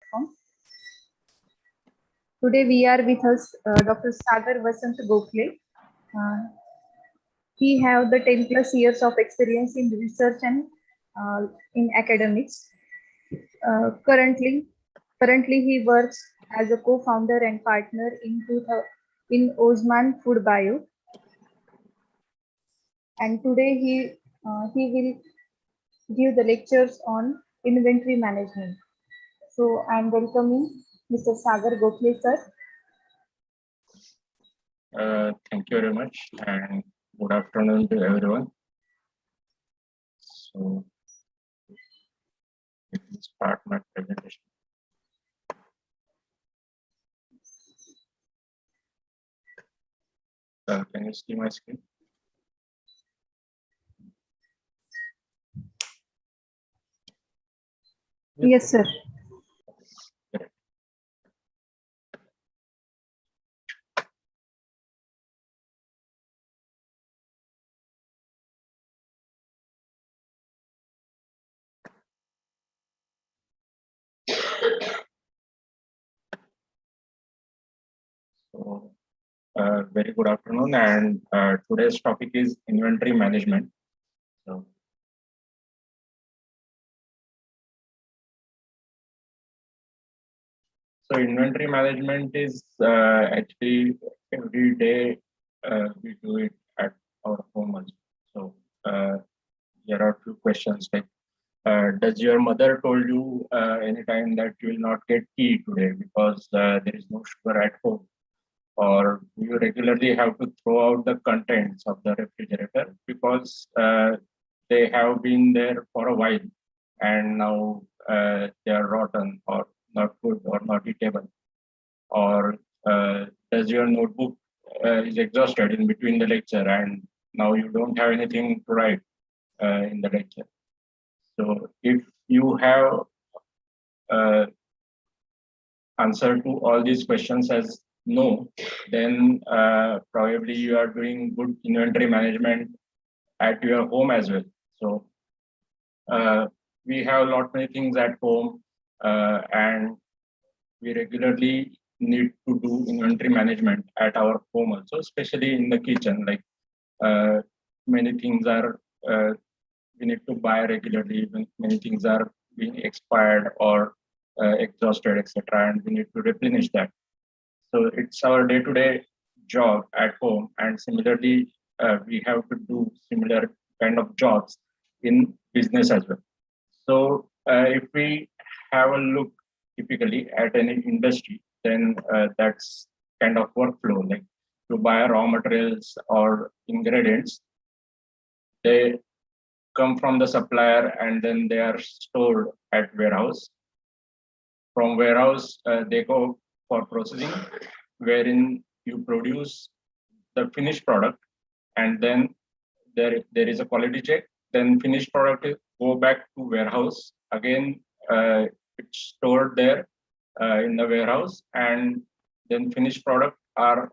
platform. Today we are with us Dr. Sagar Gokhale. He have the 10 plus years of experience in research and in academics. Currently he works as a co-founder and partner in Osman Food Bio. And today he will give the lectures on inventory management. So I'm welcoming Mr. Sagar Gokhale, sir. Thank you very much, and good afternoon to everyone. So, let me start my presentation. Can you see my screen? Yes, sir. So, very good afternoon, and today's topic is inventory management. So, inventory management is actually every day we do it at our home also. So there are two questions like, does your mother told you anytime that you will not get tea today because there is no sugar at home? Or do you regularly have to throw out the contents of the refrigerator because they have been there for a while and now they are rotten or not good or not eatable? Or does your notebook is exhausted in between the lecture and now you don't have anything to write in the lecture? So if you have answer to all these questions as no, then probably you are doing good inventory management at your home as well. So we have a lot many things at home and we regularly need to do inventory management at our home also, especially in the kitchen. Like many things are we need to buy regularly. Many things are being expired or exhausted, etc., and we need to replenish that. So it's our day-to-day job at home, and similarly, we have to do similar kind of jobs in business as well. So if we have a look typically at any industry, then that's kind of workflow. Like to buy raw materials or ingredients, they come from the supplier and then they are stored at warehouse. From warehouse, they go for processing, wherein you produce the finished product, and then there is a quality check. Then finished product go back to warehouse again. It's stored there in the warehouse, and then finished product are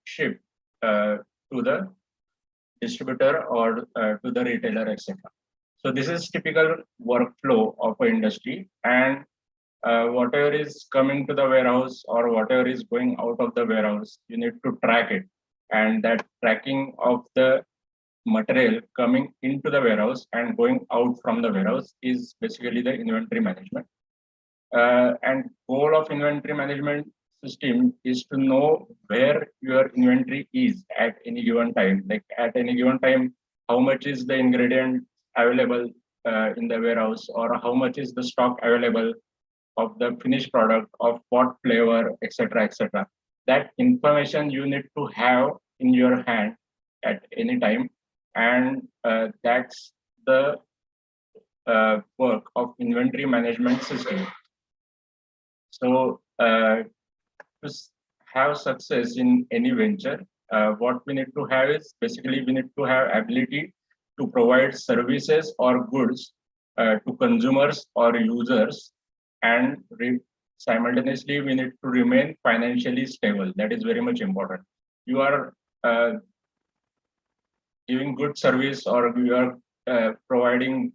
shipped to the distributor or to the retailer, etc. So this is typical workflow of an industry, and whatever is coming to the warehouse or whatever is going out of the warehouse, you need to track it. And that tracking of the material coming into the warehouse and going out from the warehouse is basically the inventory management. And goal of inventory management system is to know where your inventory is at any given time. Like at any given time, how much is the ingredient available in the warehouse, or how much is the stock available of the finished product, of what flavor, etc., etc. That information you need to have in your hand at any time, and that's the work of inventory management system. So to have success in any venture, what we need to have is basically we need to have ability to provide services or goods to consumers or users, and simultaneously we need to remain financially stable. That is very much important. You are giving good service or you are providing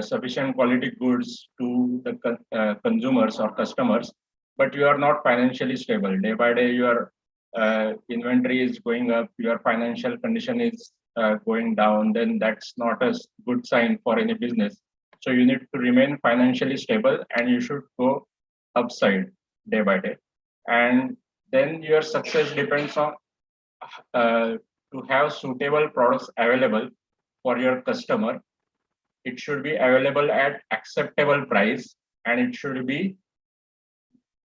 sufficient quality goods to the consumers or customers, but you are not financially stable. Day by day, your inventory is going up, your financial condition is going down, then that's not a good sign for any business. So you need to remain financially stable and you should go upside day by day. And then your success depends on to have suitable products available for your customer. It should be available at acceptable price and it should be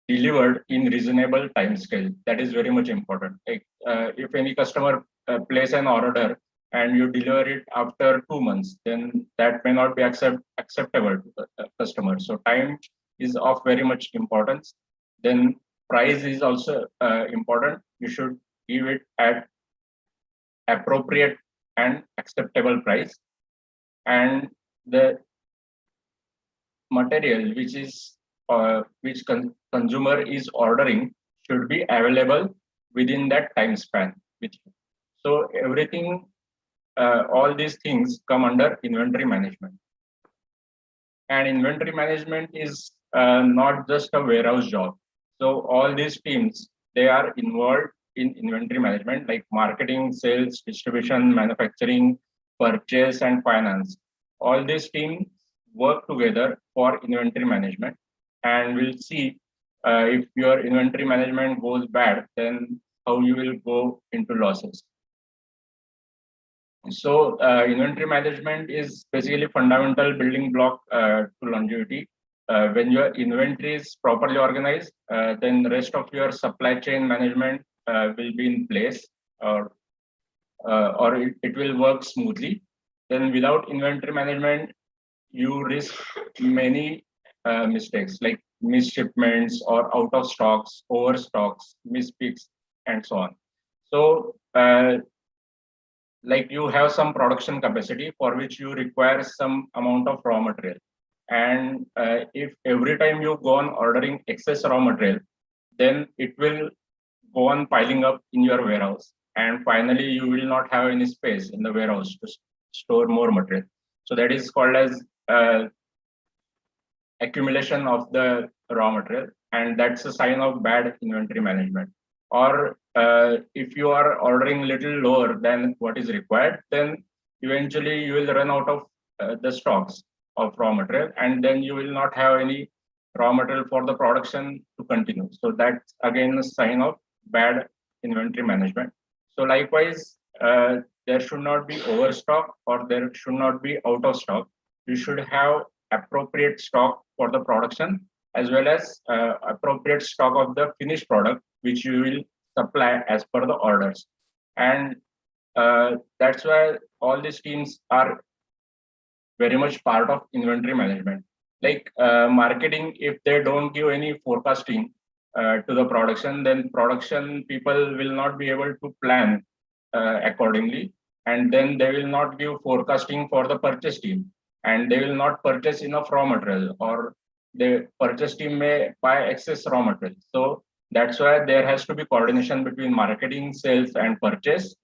delivered in reasonable time scale. That is very much important. Like if any customer place an order and you deliver it after 2 months, then that may not be acceptable to the customer. So time is of very much importance. Then price is also important. You should give it at appropriate and acceptable price. And the material which consumer is ordering should be available within that time span with you. So everything, all these things come under inventory management. And inventory management is not just a warehouse job. So all these teams, they are involved in inventory management, like marketing, sales, distribution, manufacturing, purchase, and finance. All these teams work together for inventory management. And we'll see if your inventory management goes bad, then how you will go into losses. So inventory management is basically fundamental building block to longevity. When your inventory is properly organized, then the rest of your supply chain management will be in place, or it will work smoothly. Then without inventory management, you risk many mistakes like missed shipments or out of stocks, overstocks, mispicks, and so on. So like you have some production capacity for which you require some amount of raw material. And if every time you go on ordering excess raw material, then it will go on piling up in your warehouse. And finally, you will not have any space in the warehouse to store more material. So that is called as accumulation of the raw material. And that's a sign of bad inventory management. Or if you are ordering little lower than what is required, then eventually you will run out of the stocks of raw material, and then you will not have any raw material for the production to continue. So that's again a sign of bad inventory management. So likewise, there should not be overstock or there should not be out of stock. You should have appropriate stock for the production as well as appropriate stock of the finished product which you will supply as per the orders. And that's why all these teams are very much part of inventory management. Like marketing, if they don't give any forecasting to the production, then production people will not be able to plan accordingly. And then they will not give forecasting for the purchase team. And they will not purchase enough raw material, or the purchase team may buy excess raw material. So that's why there has to be coordination between marketing, sales, and purchase,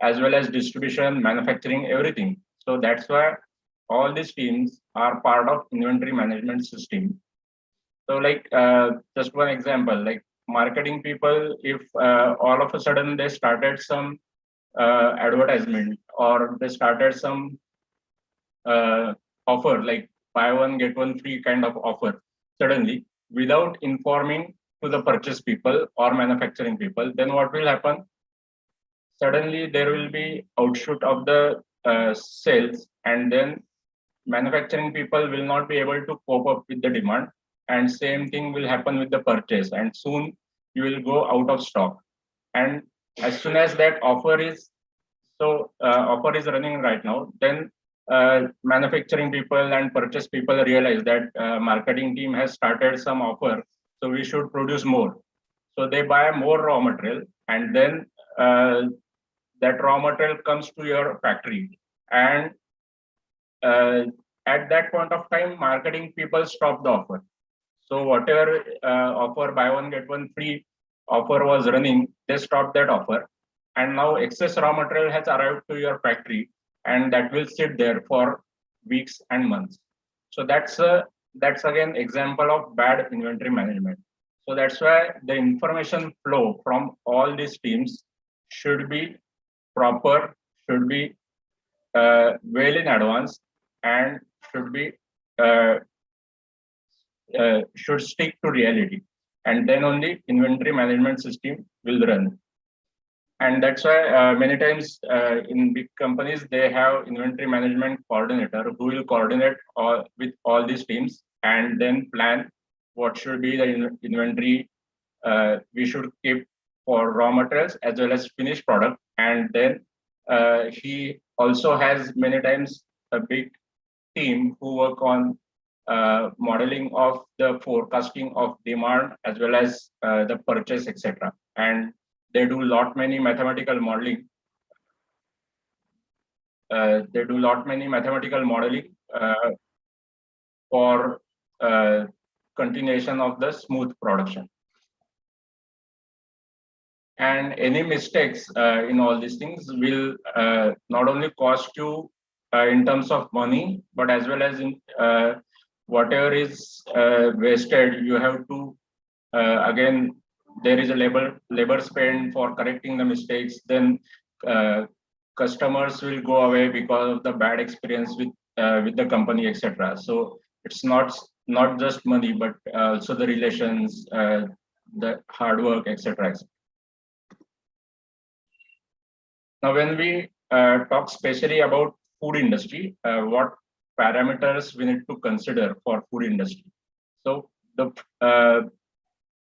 as well as distribution, manufacturing, everything. So that's why all these teams are part of inventory management system. So like just one example, like marketing people, if all of a sudden they started some advertisement or they started some offer, like buy one get one free kind of offer suddenly without informing to the purchase people or manufacturing people, then what will happen? Suddenly there will be outshoot of the sales, and then manufacturing people will not be able to cope up with the demand, and same thing will happen with the purchase, and soon you will go out of stock. And as soon as that offer is offer is running right now, then manufacturing people and purchase people realize that marketing team has started some offer, so we should produce more. So they buy more raw material, and then that raw material comes to your factory, and at that point of time, marketing people stop the offer. So whatever offer buy one get one free offer was running, they stopped that offer, and now excess raw material has arrived to your factory, and that will sit there for weeks and months. So that's again example of bad inventory management. So that's why the information flow from all these teams should be proper, should be well in advance, and should be uh, should stick to reality, and then only inventory management system will run. And that's why many times in big companies they have inventory management coordinator who will coordinate with all these teams and then plan what should be the inventory we should keep for raw materials as well as finished product. And then he also has many times a big team who work on modeling of the forecasting of demand as well as the purchase, etc. And they do lot many mathematical modeling. They do lot many mathematical modeling for continuation of the smooth production. And any mistakes in all these things will not only cost you in terms of money, but as well as in whatever is wasted, you have to again there is a labor spend for correcting the mistakes. Then customers will go away because of the bad experience with the company, etc. So it's not just money, but also the relations, the hard work, etc. Now, when we talk specially about food industry, what parameters we need to consider for food industry? So the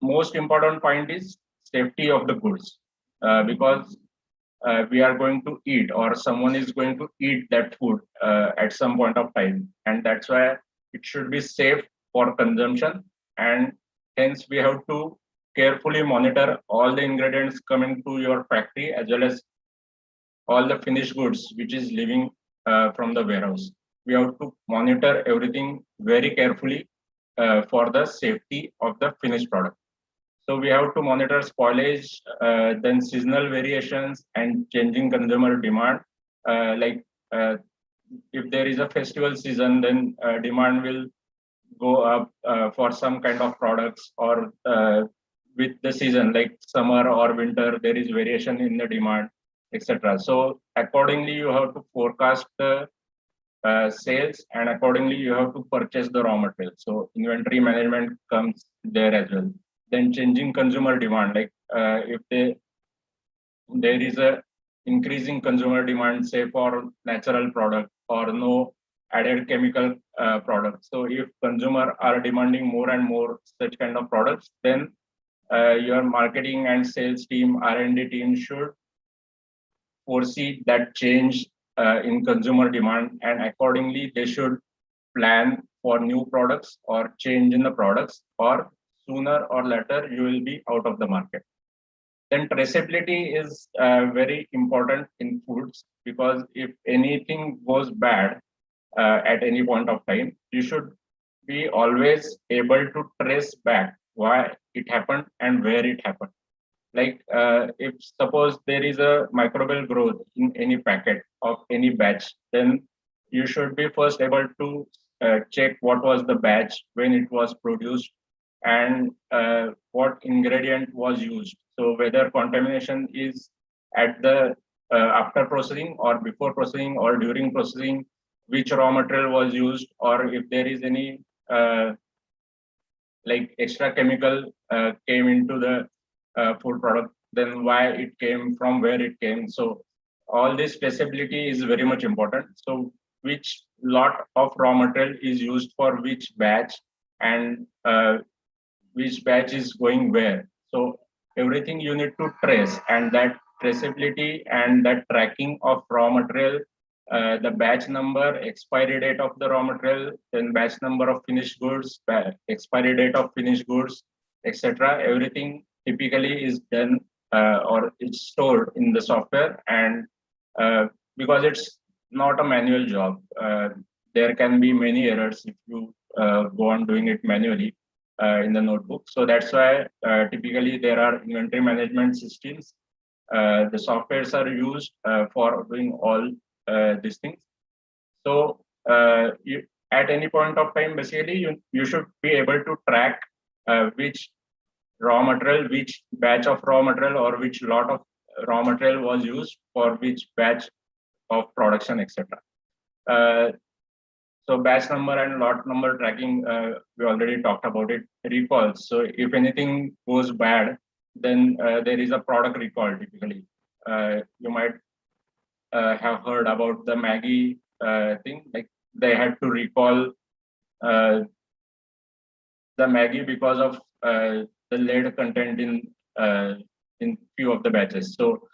most important point is safety of the goods, because we are going to eat or someone is going to eat that food at some point of time, and that's why it should be safe for consumption. And hence we have to carefully monitor all the ingredients coming to your factory as well as all the finished goods which is leaving from the warehouse. We have to monitor everything very carefully for the safety of the finished product. So we have to monitor spoilage, then seasonal variations and changing consumer demand. Like if there is a festival season, then demand will go up for some kind of products, or with the season like summer or winter, there is variation in the demand, etc. So accordingly, you have to forecast the sales, and accordingly you have to purchase the raw material. So inventory management comes there as well. Then changing consumer demand, like if there is a increasing consumer demand, say for natural product or no added chemical products. So if consumer are demanding more and more such kind of products, then your marketing and sales team, R&D team should foresee that change in consumer demand, and accordingly they should plan for new products or change in the products, or sooner or later you will be out of the market. Then traceability is very important in foods, because if anything goes bad at any point of time, you should be always able to trace back why it happened and where it happened. Like if suppose there is a microbial growth in any packet of any batch, then you should be first able to check what was the batch, when it was produced, and what ingredient was used. So whether contamination is at the after processing or before processing or during processing, which raw material was used, or if there is any like extra chemical came into the food product, then why it came, from where it came. So all this traceability is very much important. So which lot of raw material is used for which batch, and which batch is going where. So everything you need to trace, and that traceability and that tracking of raw material, the batch number, expiry date of the raw material, then batch number of finished goods, expiry date of finished goods, etc. Everything typically is done or it's stored in the software, and because it's not a manual job, there can be many errors if you go on doing it manually in the notebook. So that's why typically there are inventory management systems. The softwares are used for doing all these things. So at any point of time, basically you should be able to track which raw material, which batch of raw material or which lot of raw material was used for which batch of production, etc. So batch number and lot number tracking, we already talked about it. Recalls. So if anything goes bad, then there is a product recall typically. You might have heard about the Maggie thing. Like they had to recall uh, the Maggie because of the lead content in few of the batches. So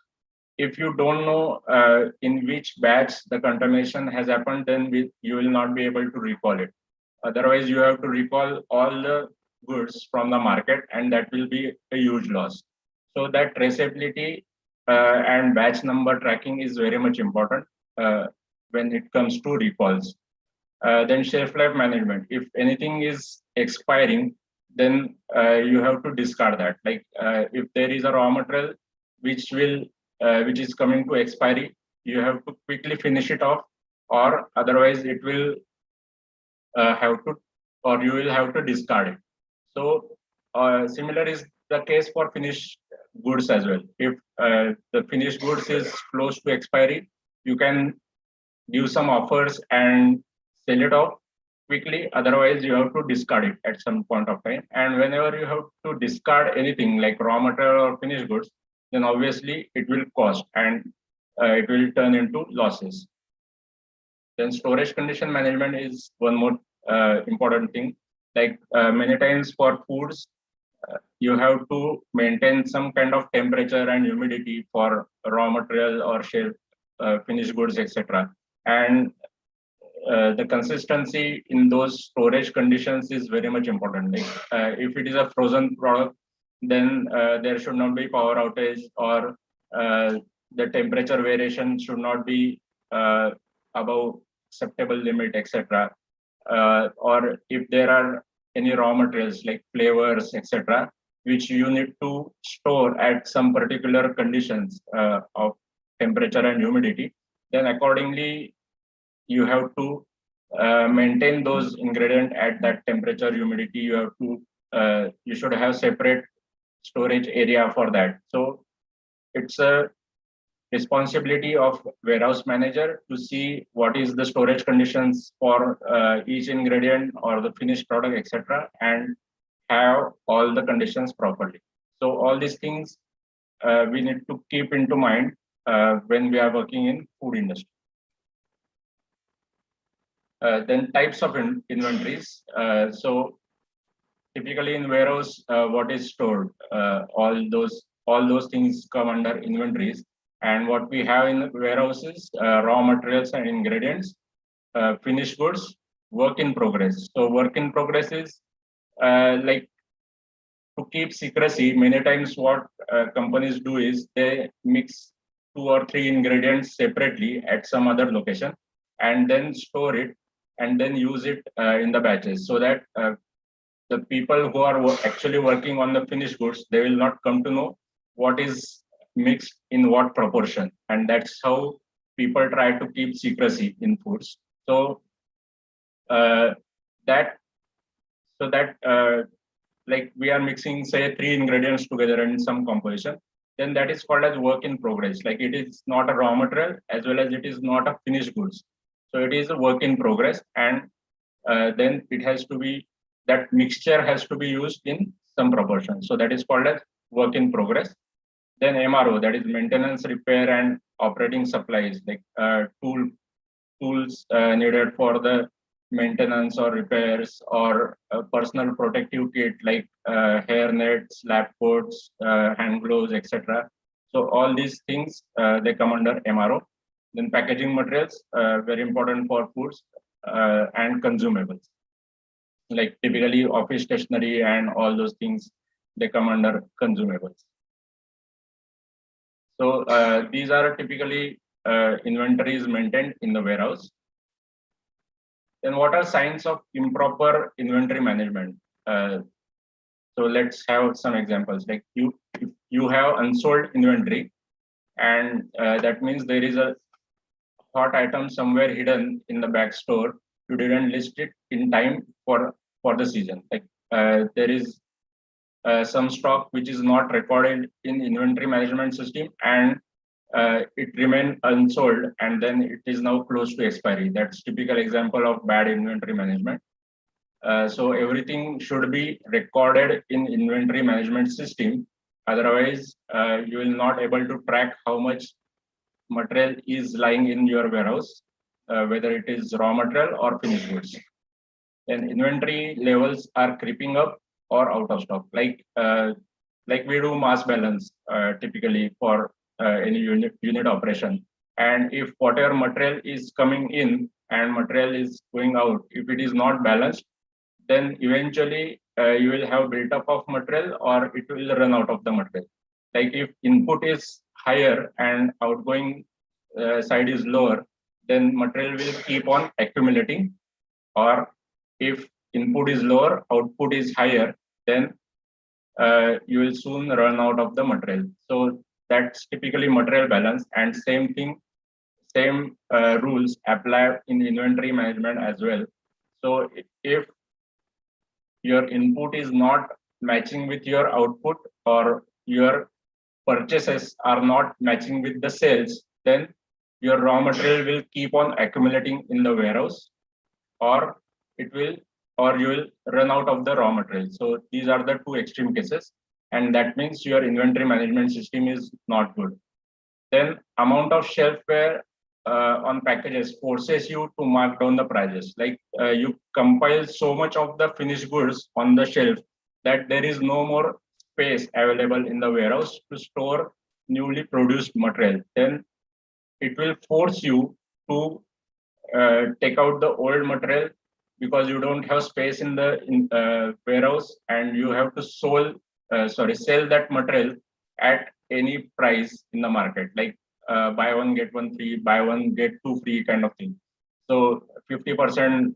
if you don't know in which batch the contamination has happened, then you will not be able to recall it. Otherwise, you have to recall all the goods from the market, and that will be a huge loss. So that traceability and batch number tracking is very much important when it comes to recalls. Then shelf life management. If anything is expiring, then you have to discard that. Like if there is a raw material which is coming to expiry, you have to quickly finish it off, or otherwise it will have to, or you will have to discard it. So similar is the case for finished goods as well. If the finished goods is close to expiry, you can give some offers and sell it off quickly. Otherwise, you have to discard it at some point of time. And whenever you have to discard anything like raw material or finished goods, then obviously it will cost and it will turn into losses. Then storage condition management is one more important thing. Like many times for foods, you have to maintain some kind of temperature and humidity for raw material or shelf finished goods, etc. And the consistency in those storage conditions is very much important. Like, if it is a frozen product, then there should not be power outage, or the temperature variation should not be above acceptable limit, etc. Or if there are any raw materials like flavors, etc., which you need to store at some particular conditions of temperature and humidity, then accordingly you have to maintain those ingredients at that temperature, humidity. You have to you should have separate storage area for that. So it's a responsibility of warehouse manager to see what is the storage conditions for each ingredient or the finished product, etc., and have all the conditions properly. So all these things we need to keep into mind when we are working in food industry. Then types of inventories. So typically in warehouse, what is stored? All those things come under inventories. And what we have in warehouses, raw materials and ingredients, finished goods, work in progress. So work in progress is like to keep secrecy. Many times what companies do is they mix 2 or 3 ingredients separately at some other location and then store it and then use it in the batches, so that the people who are actually working on the finished goods, they will not come to know what is mixed in what proportion. And that's how people try to keep secrecy in foods. So that like we are mixing say 3 ingredients together in some composition, then that is called as work in progress. Like it is not a raw material as well as it is not a finished goods. So it is a work in progress, and then it has to be, that mixture has to be used in some proportion. So that is called as work in progress. Then MRO, that is maintenance, repair, and operating supplies, like tools needed for the maintenance or repairs, or personal protective kit like hair nets, lab coats, hand gloves, etc. So all these things they come under MRO. Then packaging materials, very important for foods and consumables, like typically office stationery and all those things, they come under consumables. So these are typically inventories maintained in the warehouse. Then what are signs of improper inventory management? So let's have some examples. Like if you have unsold inventory, and that means there is a hot item somewhere hidden in the back store, you didn't list it in time for the season. Like there is some stock which is not recorded in inventory management system, and it remained unsold, and then it is now close to expiry. That's typical example of bad inventory management. So everything should be recorded in inventory management system. Otherwise, you will not able to track how much material is lying in your warehouse, whether it is raw material or finished goods. Then inventory levels are creeping up or out of stock. Like we do mass balance typically for any unit operation. And if whatever material is coming in and material is going out, if it is not balanced, then eventually you will have built up of material or it will run out of the material. Like if input is higher and outgoing side is lower, then material will keep on accumulating. Or if input is lower, output is higher, then you will soon run out of the material. So that's typically material balance, and same thing, same rules apply in inventory management as well. So if your input is not matching with your output, or your purchases are not matching with the sales, then your raw material will keep on accumulating in the warehouse, or it will, or you will run out of the raw material. So these are the two extreme cases, and that means your inventory management system is not good. Then amount of shelfware on packages forces you to mark down the prices. Like you compile so much of the finished goods on the shelf that there is no more space available in the warehouse to store newly produced material. Then it will force you to take out the old material because you don't have space in the warehouse, and you have to sell that material at any price in the market, like buy one get one free, buy one get two free kind of thing. So 50%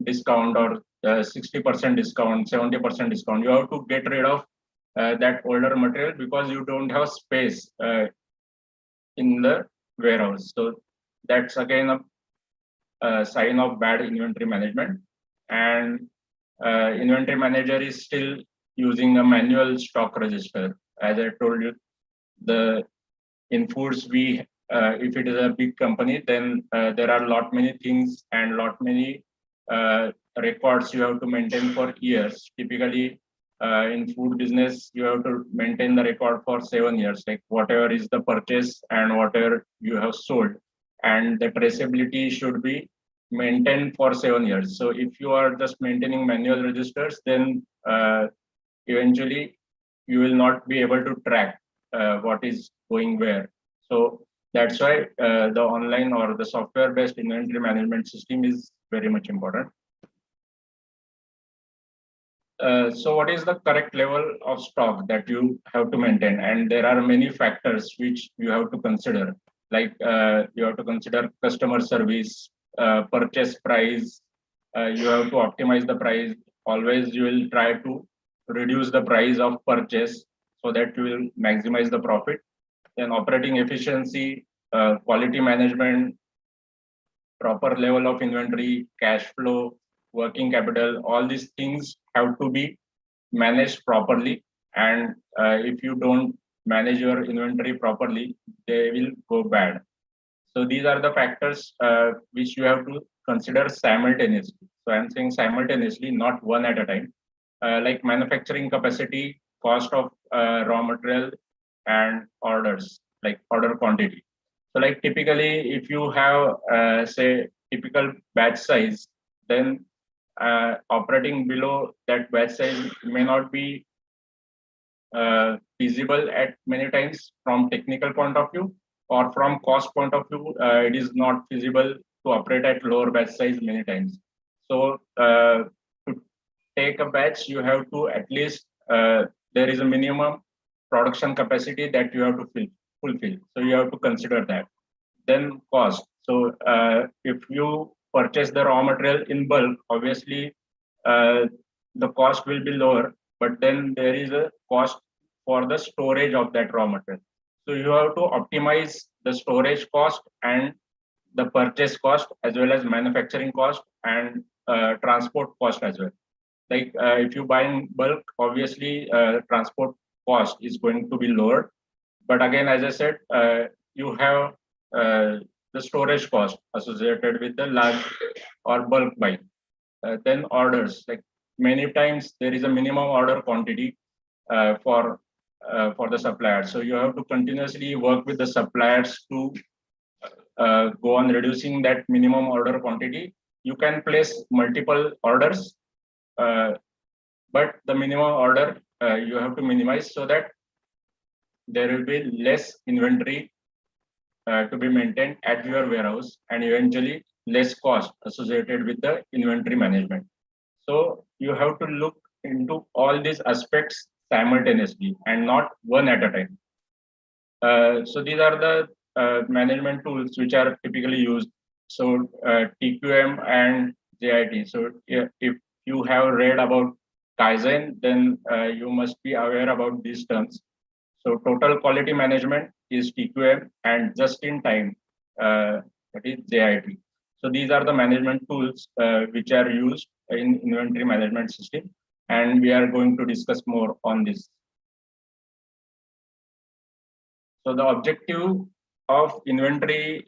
discount, or 60% discount, 70% discount. You have to get rid of that older material because you don't have space in the warehouse. So that's again a sign of bad inventory management. And inventory manager is still using a manual stock register. As I told you, in foods, if it is a big company, then there are lot many things and lot many records you have to maintain for years. Typically, in food business, you have to maintain the record for 7 years, like whatever is the purchase and whatever you have sold, and the traceability should be maintained for 7 years. So if you are just maintaining manual registers, then eventually you will not be able to track what is going where. So that's why the online or the software-based inventory management system is very much important. So what is the correct level of stock that you have to maintain? And there are many factors which you have to consider, like you have to consider customer service, purchase price. You have to optimize the price. Always you will try to reduce the price of purchase so that you will maximize the profit. Then operating efficiency, quality management, proper level of inventory, cash flow, working capital, all these things have to be managed properly. And if you don't manage your inventory properly, they will go bad. So these are the factors which you have to consider simultaneously. So I'm saying simultaneously, not one at a time. Like manufacturing capacity, cost of raw material, and orders, like order quantity. So like typically, if you have say typical batch size, then operating below that batch size may not be feasible at many times from technical point of view, or from cost point of view. It is not feasible to operate at lower batch size many times. So to take a batch, you have to at least there is a minimum production capacity that you have to fulfill. So you have to consider that. Then cost. So if you purchase the raw material in bulk, obviously the cost will be lower, but then there is a cost for the storage of that raw material. So you have to optimize the storage cost and the purchase cost as well as manufacturing cost and transport cost as well. Like if you buy in bulk, obviously transport cost is going to be lower. But again, as I said, you have the storage cost associated with the large or bulk buy. Then orders, like many times there is a minimum order quantity for the suppliers. So you have to continuously work with the suppliers to go on reducing that minimum order quantity. You can place multiple orders, but the minimum order you have to minimize so that there will be less inventory to be maintained at your warehouse and eventually less cost associated with the inventory management. So you have to look into all these aspects simultaneously and not one at a time. So these are the management tools which are typically used. So TQM and JIT. So if you have read about Kaizen, then you must be aware about these terms. So total quality management is TQM and just in time, that is JIT. So these are the management tools which are used in inventory management system. And we are going to discuss more on this. So the objective of inventory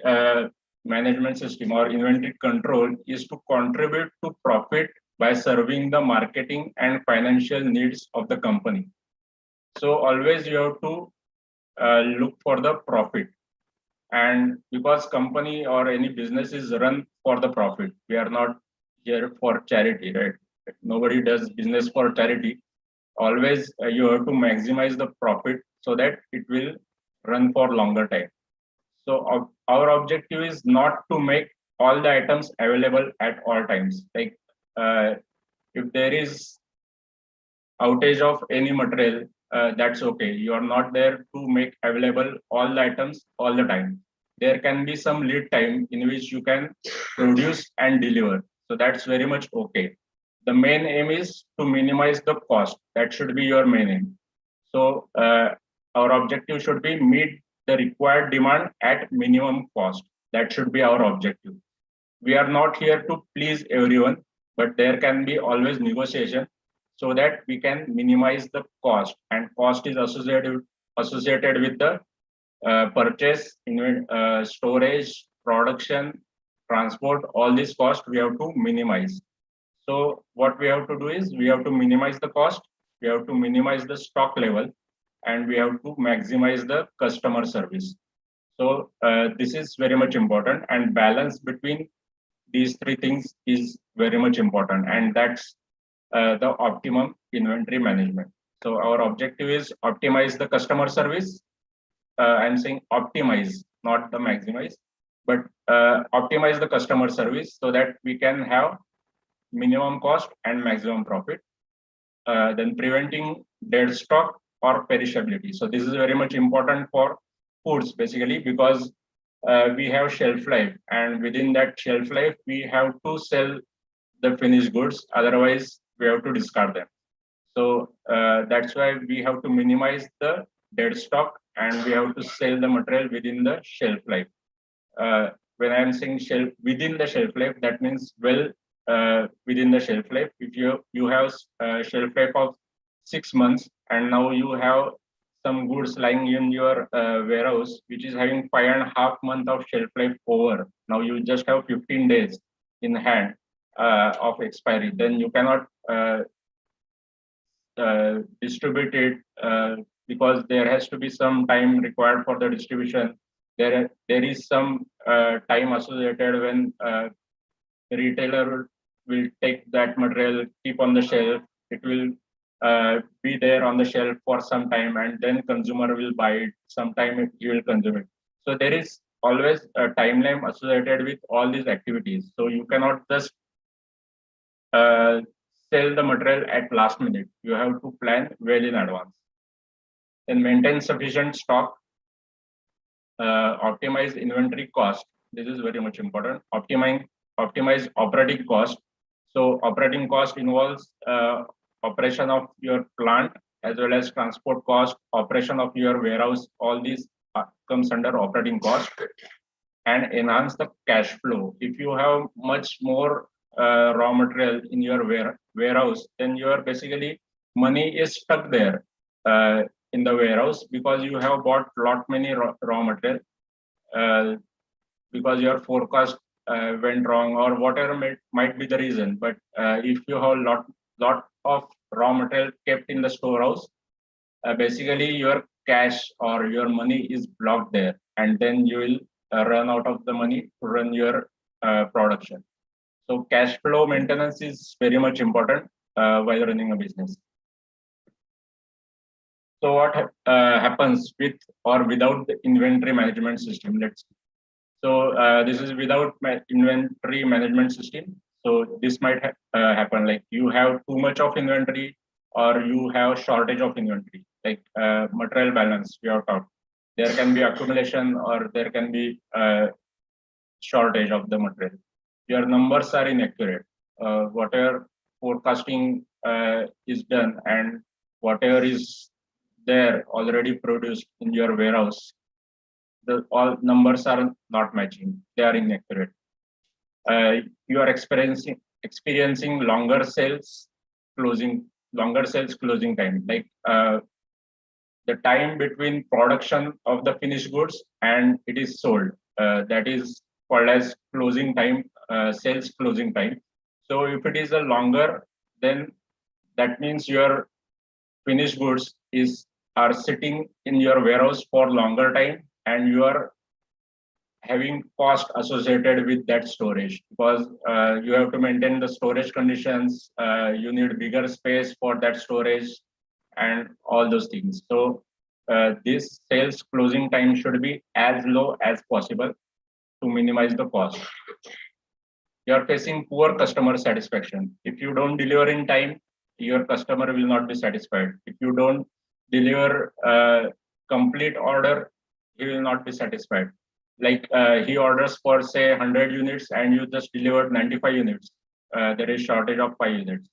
management system or inventory control is to contribute to profit by serving the marketing and financial needs of the company. So always you have to look for the profit. And because company or any business is run for the profit, we are not here for charity, right? Nobody does business for charity. Always you have to maximize the profit so that it will run for longer time. So our objective is not to make all the items available at all times. Like if there is outage of any material, that's okay. You are not there to make available all the items all the time. There can be some lead time in which you can produce and deliver. So that's very much okay. The main aim is to minimize the cost. That should be your main aim. So our objective should be meet the required demand at minimum cost. That should be our objective. We are not here to please everyone, but there can be always negotiation so that we can minimize the cost, and cost is associated with the purchase, storage, production, transport. All these costs we have to minimize. So what we have to do is we have to minimize the cost, we have to minimize the stock level, and we have to maximize the customer service. So this is very much important, and balance between these three things is very much important, and that's the optimum inventory management. So our objective is optimize the customer service. I'm saying optimize, not the maximize, but optimize the customer service so that we can have minimum cost and maximum profit. Then preventing dead stock or perishability. So this is very much important for foods basically, because we have shelf life, and within that shelf life we have to sell the finished goods, otherwise we have to discard them. So that's why we have to minimize the dead stock and we have to sell the material within the shelf life. When I'm saying shelf within the shelf life, that means within the shelf life. If you have a shelf life of 6 months and now you have some goods lying in your warehouse which is having 5.5 months of shelf life over, now you just have 15 days in hand of expiry, then you cannot distribute it because there has to be some time required for the distribution. There is some time associated when the retailer will take that material, keep on the shelf. It will be there on the shelf for some time, and then consumer will buy it. Sometime he will consume it. So there is always a timeline associated with all these activities. So you cannot just sell the material at last minute. You have to plan well in advance. Then maintain sufficient stock. Optimize inventory cost. This is very much important. Optimize operating cost. So operating cost involves operation of your plant as well as transport cost, operation of your warehouse. All these comes under operating cost. and enhance the cash flow. If you have much more raw material in your warehouse, then your basically money is stuck there in the warehouse because you have bought lot many raw material uh, because your forecast went wrong or whatever might be the reason. But if you have lot of raw material kept in the storehouse, basically your cash or your money is blocked there, and then you will run out of the money to run your production. So cash flow maintenance is very much important while running a business. So what happens with or without the inventory management system? Let's So this is without inventory management system. So this might happen like you have too much of inventory or you have shortage of inventory, like material balance we have talked. There can be accumulation or there can be shortage of the material. Your numbers are inaccurate. Whatever forecasting is done and whatever is there already produced in your warehouse, the all numbers are not matching, they are inaccurate. uh, you are experiencing longer sales closing time, like the time between production of the finished goods and it is sold, that is called as closing time, sales closing time. So if it is a longer, then that means your finished goods is are sitting in your warehouse for longer time and you are having cost associated with that storage because you have to maintain the storage conditions, you need bigger space for that storage and all those things. So this sales closing time should be as low as possible to minimize the cost. You are facing poor customer satisfaction. If you don't deliver in time, your customer will not be satisfied. If you don't deliver complete order, he will not be satisfied. Like he orders for say 100 units and you just delivered 95 units. There is shortage of 5 units.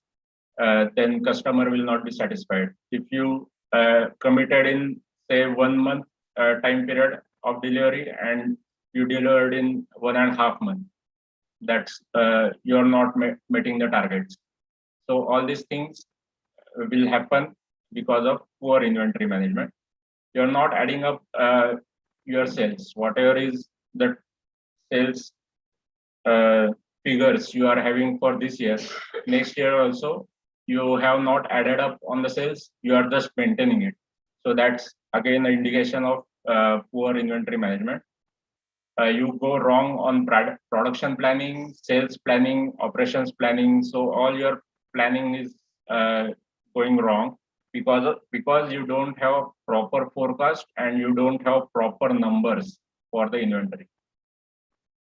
Then customer will not be satisfied. If you committed in say 1 month time period of delivery and you delivered in 1.5 months, that's you're not meeting the targets. So all these things will happen because of poor inventory management. You're not adding up your sales, whatever is the sales uh, figures you are having for this year. Next year also you have not added up on the sales, you are just maintaining it. So that's again an indication of poor inventory management. You go wrong on production planning, sales planning, operations planning. So all your planning is going wrong because you don't have proper forecast and you don't have proper numbers for the inventory.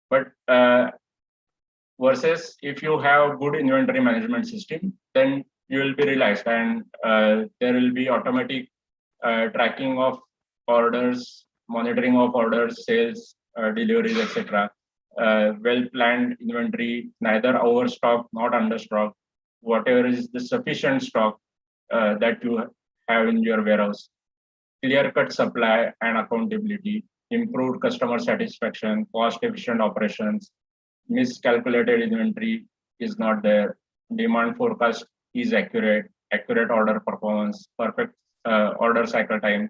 But versus if you have good inventory management system, then you will be relaxed and there will be automatic tracking of orders, monitoring of orders, sales, deliveries, etc. Well planned inventory, neither overstock, not understock. Whatever is the sufficient stock that you have in your warehouse, clear cut supply and accountability, improved customer satisfaction, cost efficient operations, miscalculated inventory is not there, demand forecast is accurate order performance, perfect order cycle time.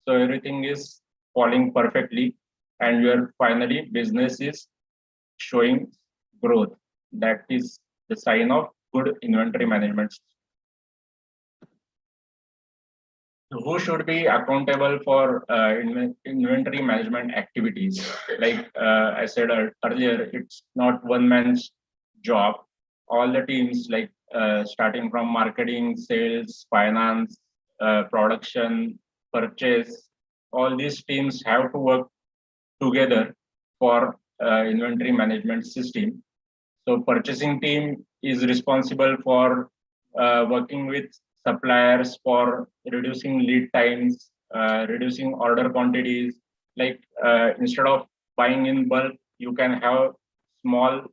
So everything is falling perfectly and your finally business is showing growth. That is the sign of good inventory management. Who should be accountable for inventory management activities? Like I said earlier, it's not one man's job. All the teams, like starting from marketing, sales, finance, production, purchase, all these teams have to work together for inventory management system. So purchasing team is responsible for working with suppliers for reducing lead times, reducing order quantities. Like instead of buying in bulk, you can have small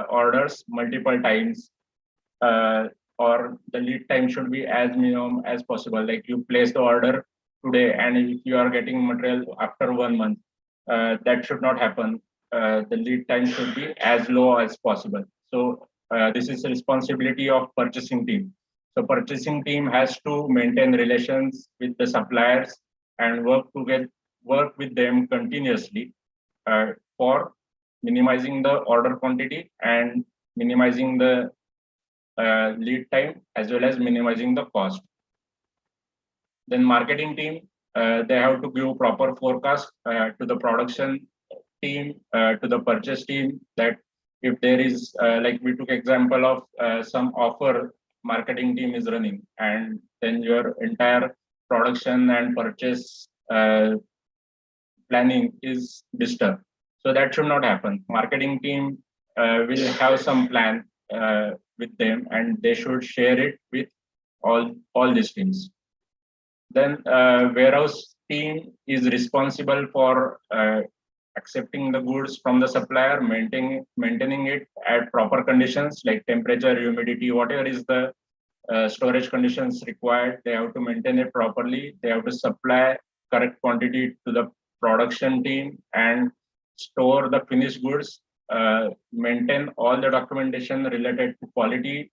orders multiple times, or the lead time should be as minimum as possible. Like you place the order today, and if you are getting material after 1 month, that should not happen. The lead time should be as low as possible. So this is the responsibility of purchasing team. So purchasing team has to maintain relations with the suppliers and work with them continuously for minimizing the order quantity and minimizing the lead time as well as minimizing the cost. Then marketing team, they have to give proper forecast to the production team, to the purchase team, that if there is, like we took example of some offer marketing team is running, and then your entire production and purchase planning is disturbed. So that should not happen. Marketing team will have some plan with them, and they should share it with all these teams. Then warehouse team is responsible for accepting the goods from the supplier, maintaining it at proper conditions like temperature, humidity, whatever is the storage conditions required. They have to maintain it properly. They have to supply correct quantity to the production team and store the finished goods, maintain all the documentation related to quality,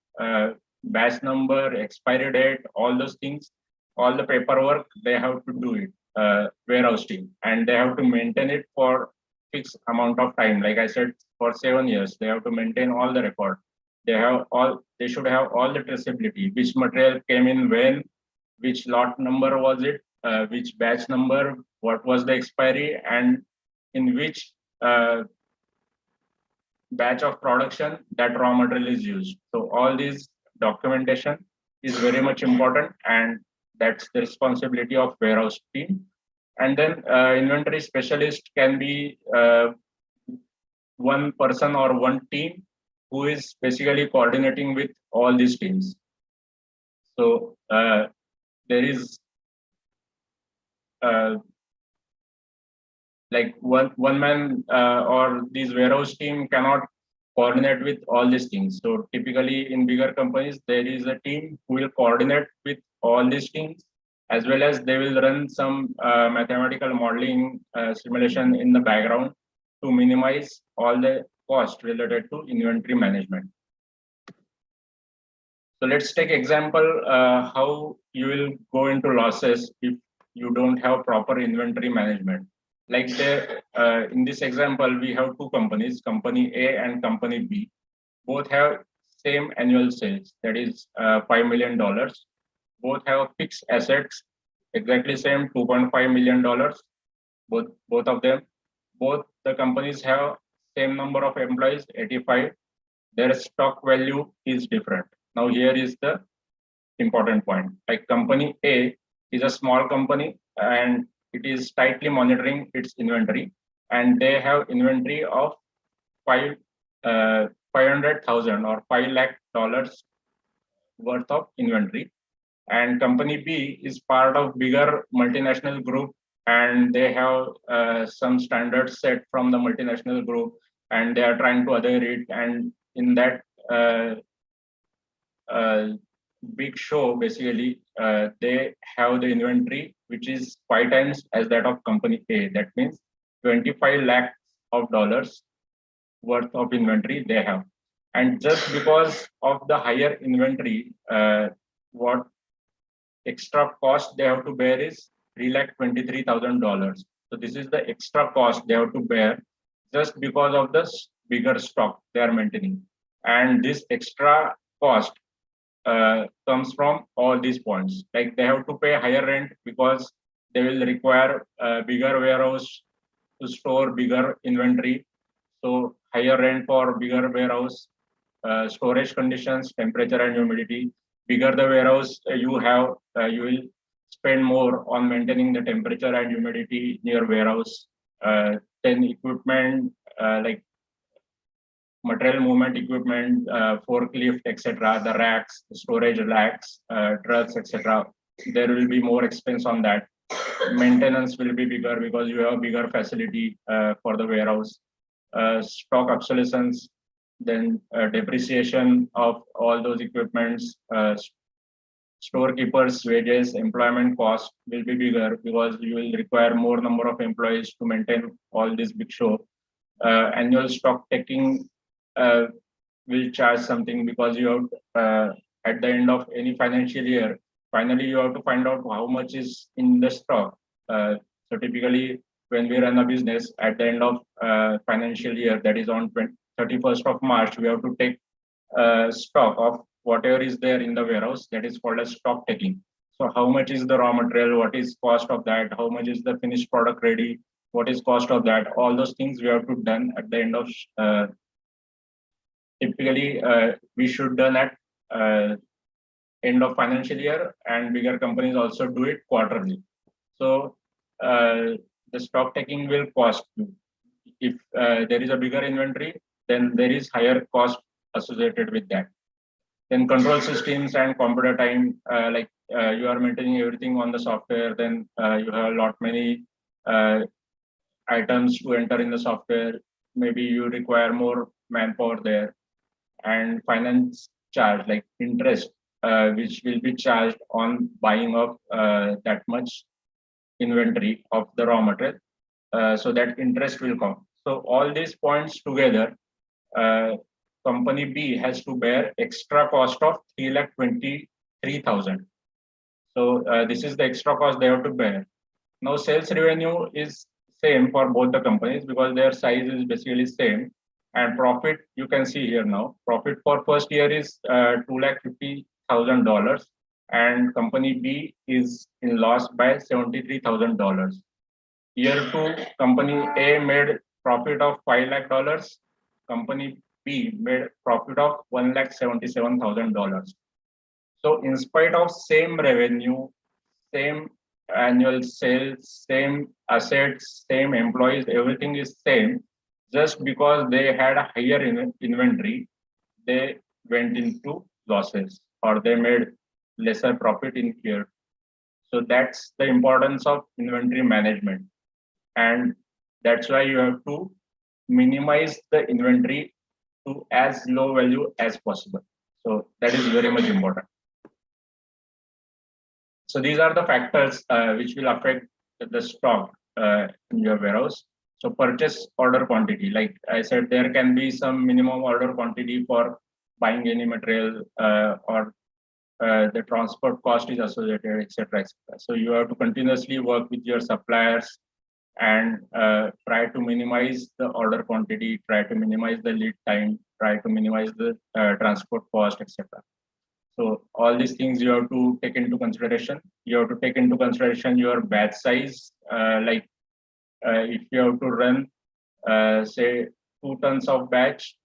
batch number, expiry date, all those things, all the paperwork, they have to do it, warehouse team, and they have to maintain it for fixed amount of time. Like I said, for 7 years, they have to maintain all the record. They should have all the traceability, which material came in when, which lot number was it, which batch number, what was the expiry, and in which batch of production that raw material is used. So all these documentation is very much important, and that's the responsibility of warehouse team. And then inventory specialist can be one person or one team who is basically coordinating with all these teams. So there is like one man or these warehouse team cannot coordinate with all these things. So typically in bigger companies, there is a team who will coordinate with all these teams, as well as they will run some mathematical modeling simulation in the background to minimize all the cost related to inventory management. So let's take example how you will go into losses if you don't have proper inventory management. Like in this example, we have two companies, company A and company B. Both have same annual sales, that is $5 million. Both have fixed assets, exactly same $2.5 million. Both of them. Both the companies have same number of employees, 85. Their stock value is different. Now here is the important point. Like company A is a small company and it is tightly monitoring its inventory, and they have inventory of 500,000 or $5 lakh worth of inventory. And company B is part of bigger multinational group, and they have some standards set from the multinational group, and they are trying to adhere it. And in that big show, basically, they have the inventory which is 5 times as that of company A. That means 25 lakhs of dollars worth of inventory they have. And just because of the higher inventory, what extra cost they have to bear is $323,000. So this is the extra cost they have to bear just because of the bigger stock they are maintaining. And this extra cost comes from all these points. Like they have to pay higher rent because they will require a bigger warehouse to store bigger inventory. So higher rent for bigger warehouse, storage conditions, temperature and humidity. Bigger the warehouse you have, you will spend more on maintaining the temperature and humidity near warehouse. Then equipment like material movement equipment, forklift, etc., the racks, the storage racks, trucks, etc. There will be more expense on that. Maintenance will be bigger because you have a bigger facility for the warehouse. Stock obsolescence, then depreciation of all those equipments, storekeepers' wages, employment cost will be bigger because you will require more number of employees to maintain all this big show. Annual stock taking will charge something because you have at the end of any financial year, finally you have to find out how much is in the stock. So typically, when we run a business at the end of financial year, that is on 31st of March, we have to take stock of whatever is there in the warehouse. That is called as stock taking. So how much is the raw material? What is cost of that? How much is the finished product ready? What is cost of that? All those things we have to done at the end of typically we should done at end of financial year, and bigger companies also do it quarterly. So the stock taking will cost you. If there is a bigger inventory, then there is higher cost associated with that. Then control systems and computer time, you are maintaining everything on the software, then you have a lot many items to enter in the software. Maybe you require more manpower there. And finance charge like interest, which will be charged on buying of that much inventory of the raw material. So that interest will come. So all these points together, company B has to bear extra cost of 3,23,000. So this is the extra cost they have to bear. Now sales revenue is same for both the companies because their size is basically same. And profit, you can see here now, profit for first year is $250,000, and company B is in loss by $73,000. Year 2, company A made profit of $5 lakh, company B made profit of $1,77,000. So in spite of same revenue, same annual sales, same assets, same employees, everything is same. Just because they had a higher inventory, they went into losses or they made lesser profit in year. So that's the importance of inventory management. And that's why you have to minimize the inventory to as low value as possible. So that is very much important. So these are the factors which will affect the stock in your warehouse. So purchase order quantity, like I said, there can be some minimum order quantity for buying any material or the transport cost is associated, etc., etc. So you have to continuously work with your suppliers and try to minimize the order quantity, try to minimize the lead time, try to minimize the transport cost, etc. So all these things you have to take into consideration. You have to take into consideration your batch size, if you have to run, say, 2 tons of batch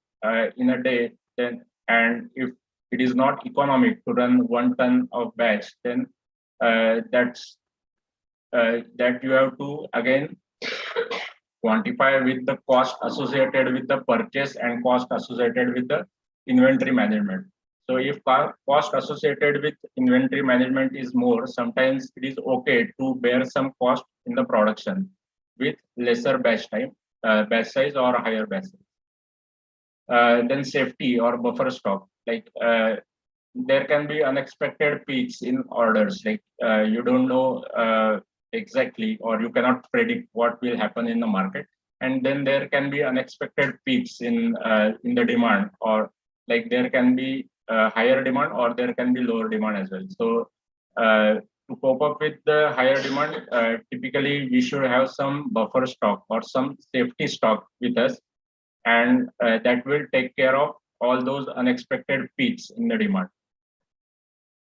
in a day, then and if it is not economic to run 1 ton of batch, then that you have to again quantify with the cost associated with the purchase and cost associated with the inventory management. So if cost associated with inventory management is more, sometimes it is okay to bear some cost in the production with lesser batch time, batch size or higher batch size. Then safety or buffer stock, like there can be unexpected peaks in orders, like you don't know exactly or you cannot predict what will happen in the market, and then there can be unexpected peaks in the demand, or like there can be higher demand or there can be lower demand as well. So to cope up with the higher demand, typically we should have some buffer stock or some safety stock with us, and that will take care of all those unexpected peaks in the demand.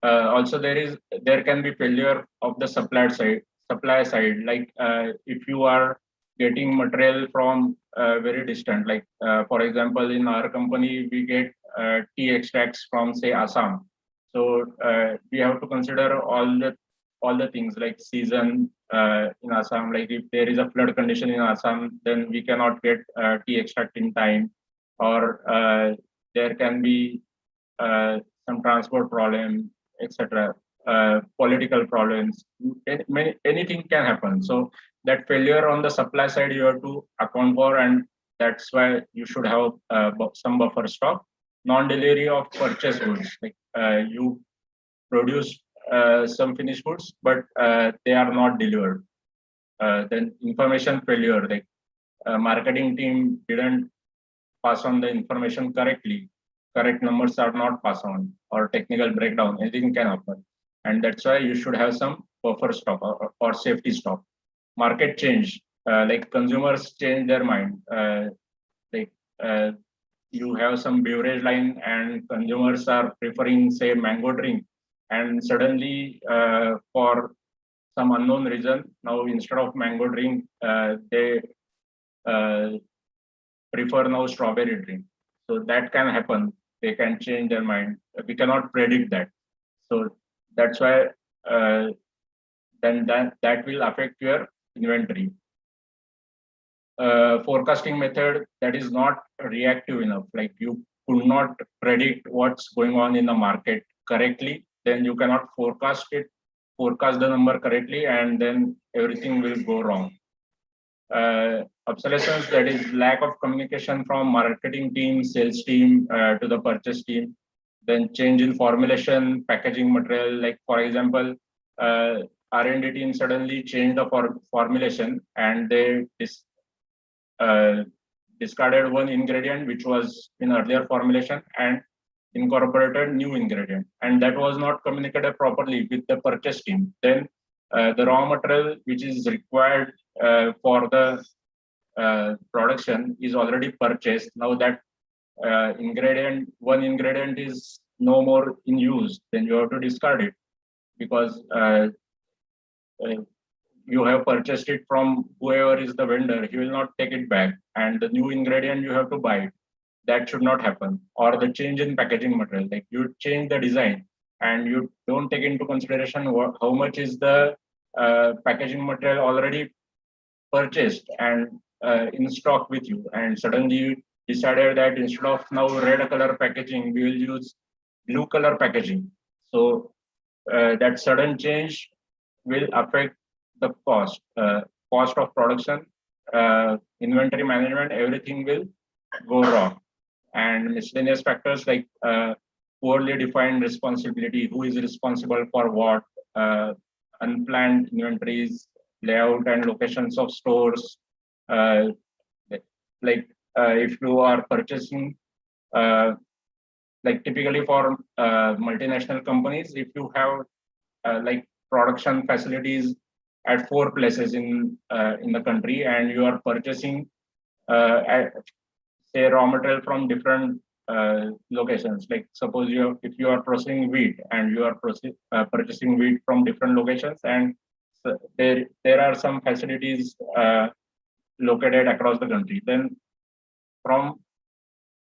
Also, there can be failure of the supply side. Like if you are getting material from very distant, like for example, in our company we get tea extracts from say Assam. So we have to consider all the things like season in Assam. Like if there is a flood condition in Assam, then we cannot get tea extract in time, or there can be some transport problem, etc. Political problems, anything can happen. So that failure on the supply side you have to account for, and that's why you should have some buffer stock. Non-delivery of purchase goods, like you produce some finished goods, but they are not delivered. Then information failure, like marketing team didn't pass on the information correctly, correct numbers are not passed on, or technical breakdown, anything can happen. And that's why you should have some buffer stock or safety stock. Market change, like consumers change their mind. Like you have some beverage line and consumers are preferring, say, mango drink, and suddenly for some unknown reason, now instead of mango drink, they uh, prefer now strawberry drink. So that can happen. They can change their mind. We cannot predict that. So that's why then that will affect your inventory. Forecasting method that is not reactive enough. Like you could not predict what's going on in the market correctly, then you cannot forecast the number correctly, and then everything will go wrong. Obsolescence, that is lack of communication from marketing team, sales team to the purchase team. Then change in formulation, packaging material. Like for example, R&D team suddenly changed the formulation and they discarded one ingredient which was in earlier formulation and incorporated new ingredient, and that was not communicated properly with the purchase team. Then the raw material which is required for the production is already purchased. Now that one ingredient is no more in use, then you have to discard it because you have purchased it from whoever is the vendor. He will not take it back, and the new ingredient you have to buy it. That should not happen. Or the change in packaging material, like you change the design and you don't take into consideration how much is the packaging material already purchased and in stock with you, and suddenly you decided that instead of now red color packaging, we will use blue color packaging. So that sudden change will affect the cost of production, inventory management, everything will go wrong. And miscellaneous factors like poorly defined responsibility, who is responsible for what, unplanned inventories, layout and locations of stores. Like if you are purchasing, like typically for multinational companies, if you have like production facilities at 4 places in the country, and you are purchasing say raw material from different locations. Like suppose if you are processing wheat and you are purchasing wheat from different locations, and so there are some facilities located across the country. Then from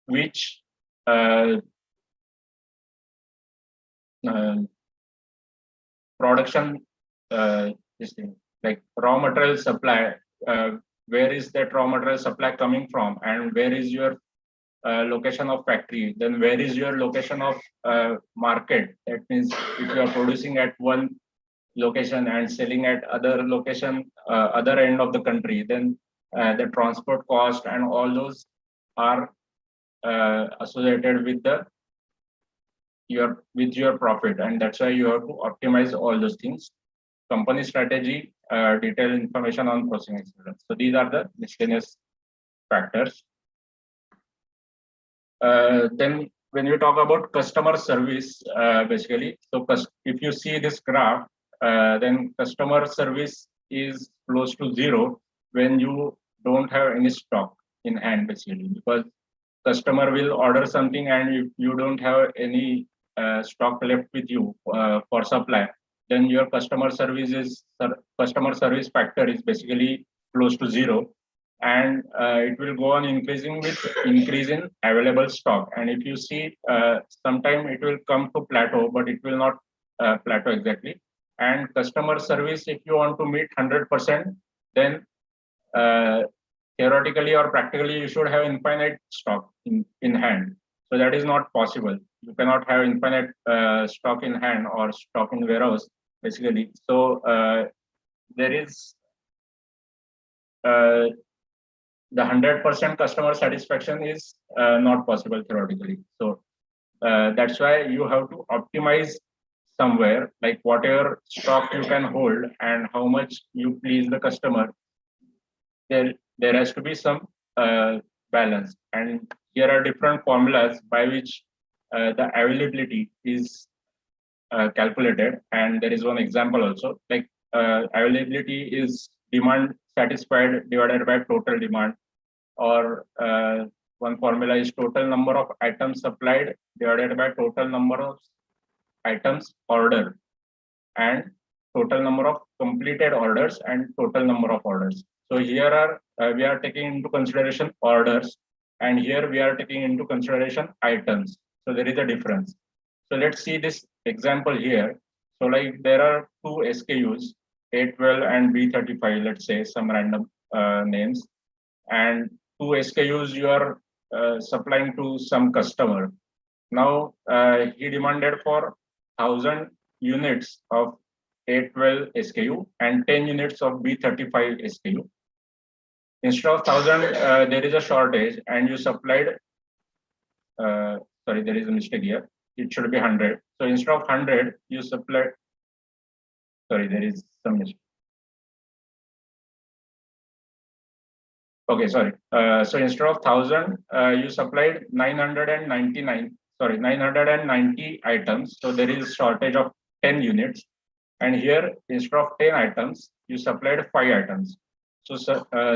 which production this thing, like raw material supply, where is that raw material supply coming from, and where is your location of factory, then where is your location of market. That means if you are producing at one location and selling at other location, other end of the country, then the transport cost and all those are associated with your profit, and that's why you have to optimize all those things. Company strategy, detailed information on processing excellence. So these are the miscellaneous factors. Then when you talk about customer service, basically, so if you see this graph, then customer service is close to zero when you don't have any stock in hand, basically, because customer will order something and if you don't have any stock left with you for supply, then your customer service factor is basically close to zero, and it will go on increasing with increase in available stock. And if you see, sometime it will come to plateau, but it will not plateau exactly. And customer service, if you want to meet 100%, then theoretically or practically you should have infinite stock in hand. So that is not possible. You cannot have infinite stock in hand or stock in warehouse, basically. So there is the 100% customer satisfaction is not possible theoretically. So that's why you have to optimize somewhere, like whatever stock you can hold and how much you please the customer, there has to be some balance. And here are different formulas by which the availability is calculated. And there is one example also, like availability is demand satisfied divided by total demand, or one formula is total number of items supplied divided by total number of items ordered, and total number of completed orders and total number of orders. So here are we are taking into consideration orders, and here we are taking into consideration items. So there is a difference. So let's see this example here. So like there are two SKUs, A12 and B35, let's say some random names, and two SKUs you are supplying to some customer. Now he demanded for 1,000 units of A12 SKU and 10 units of B35 SKU. Instead of 1,000, there is a shortage, and you supplied. Sorry, there is a mistake here. It should be 100. So instead of 100, you supplied. Sorry, there is some mistake. Okay, sorry. So instead of 1,000, you supplied 999. Sorry, 990 items. So there is shortage of 10 units. And here, instead of 10 items, you supplied 5 items. So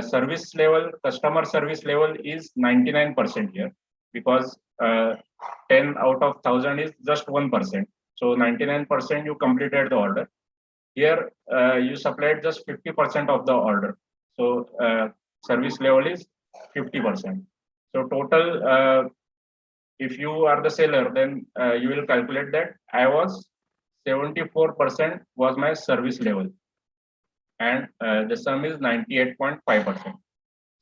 service level, customer service level is 99% here, because 10 out of 1,000 is just 1%. So 99% you completed the order. Here, you supplied just 50% of the order. So service level is 50%. So total, if you are the seller, then you will calculate that I was 74% was my service level, and the sum is 98.5%.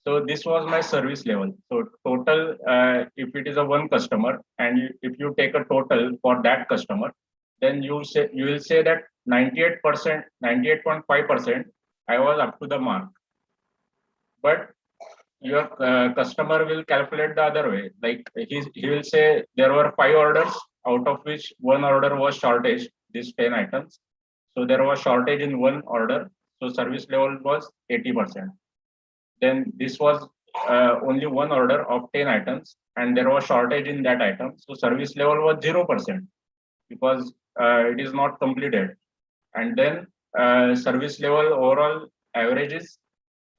So this was my service level. So total, if it is a one customer, and if you take a total for that customer, then you will say that 98%, 98.5%, I was up to the mark. But your customer will calculate the other way. Like he will say there were 5 orders, out of which one order was shortage, these 10 items. So there was shortage in one order. So service level was 80%. Then this was only one order of 10 items, and there was shortage in that item. So service level was 0%, because it is not completed. And then service level overall average is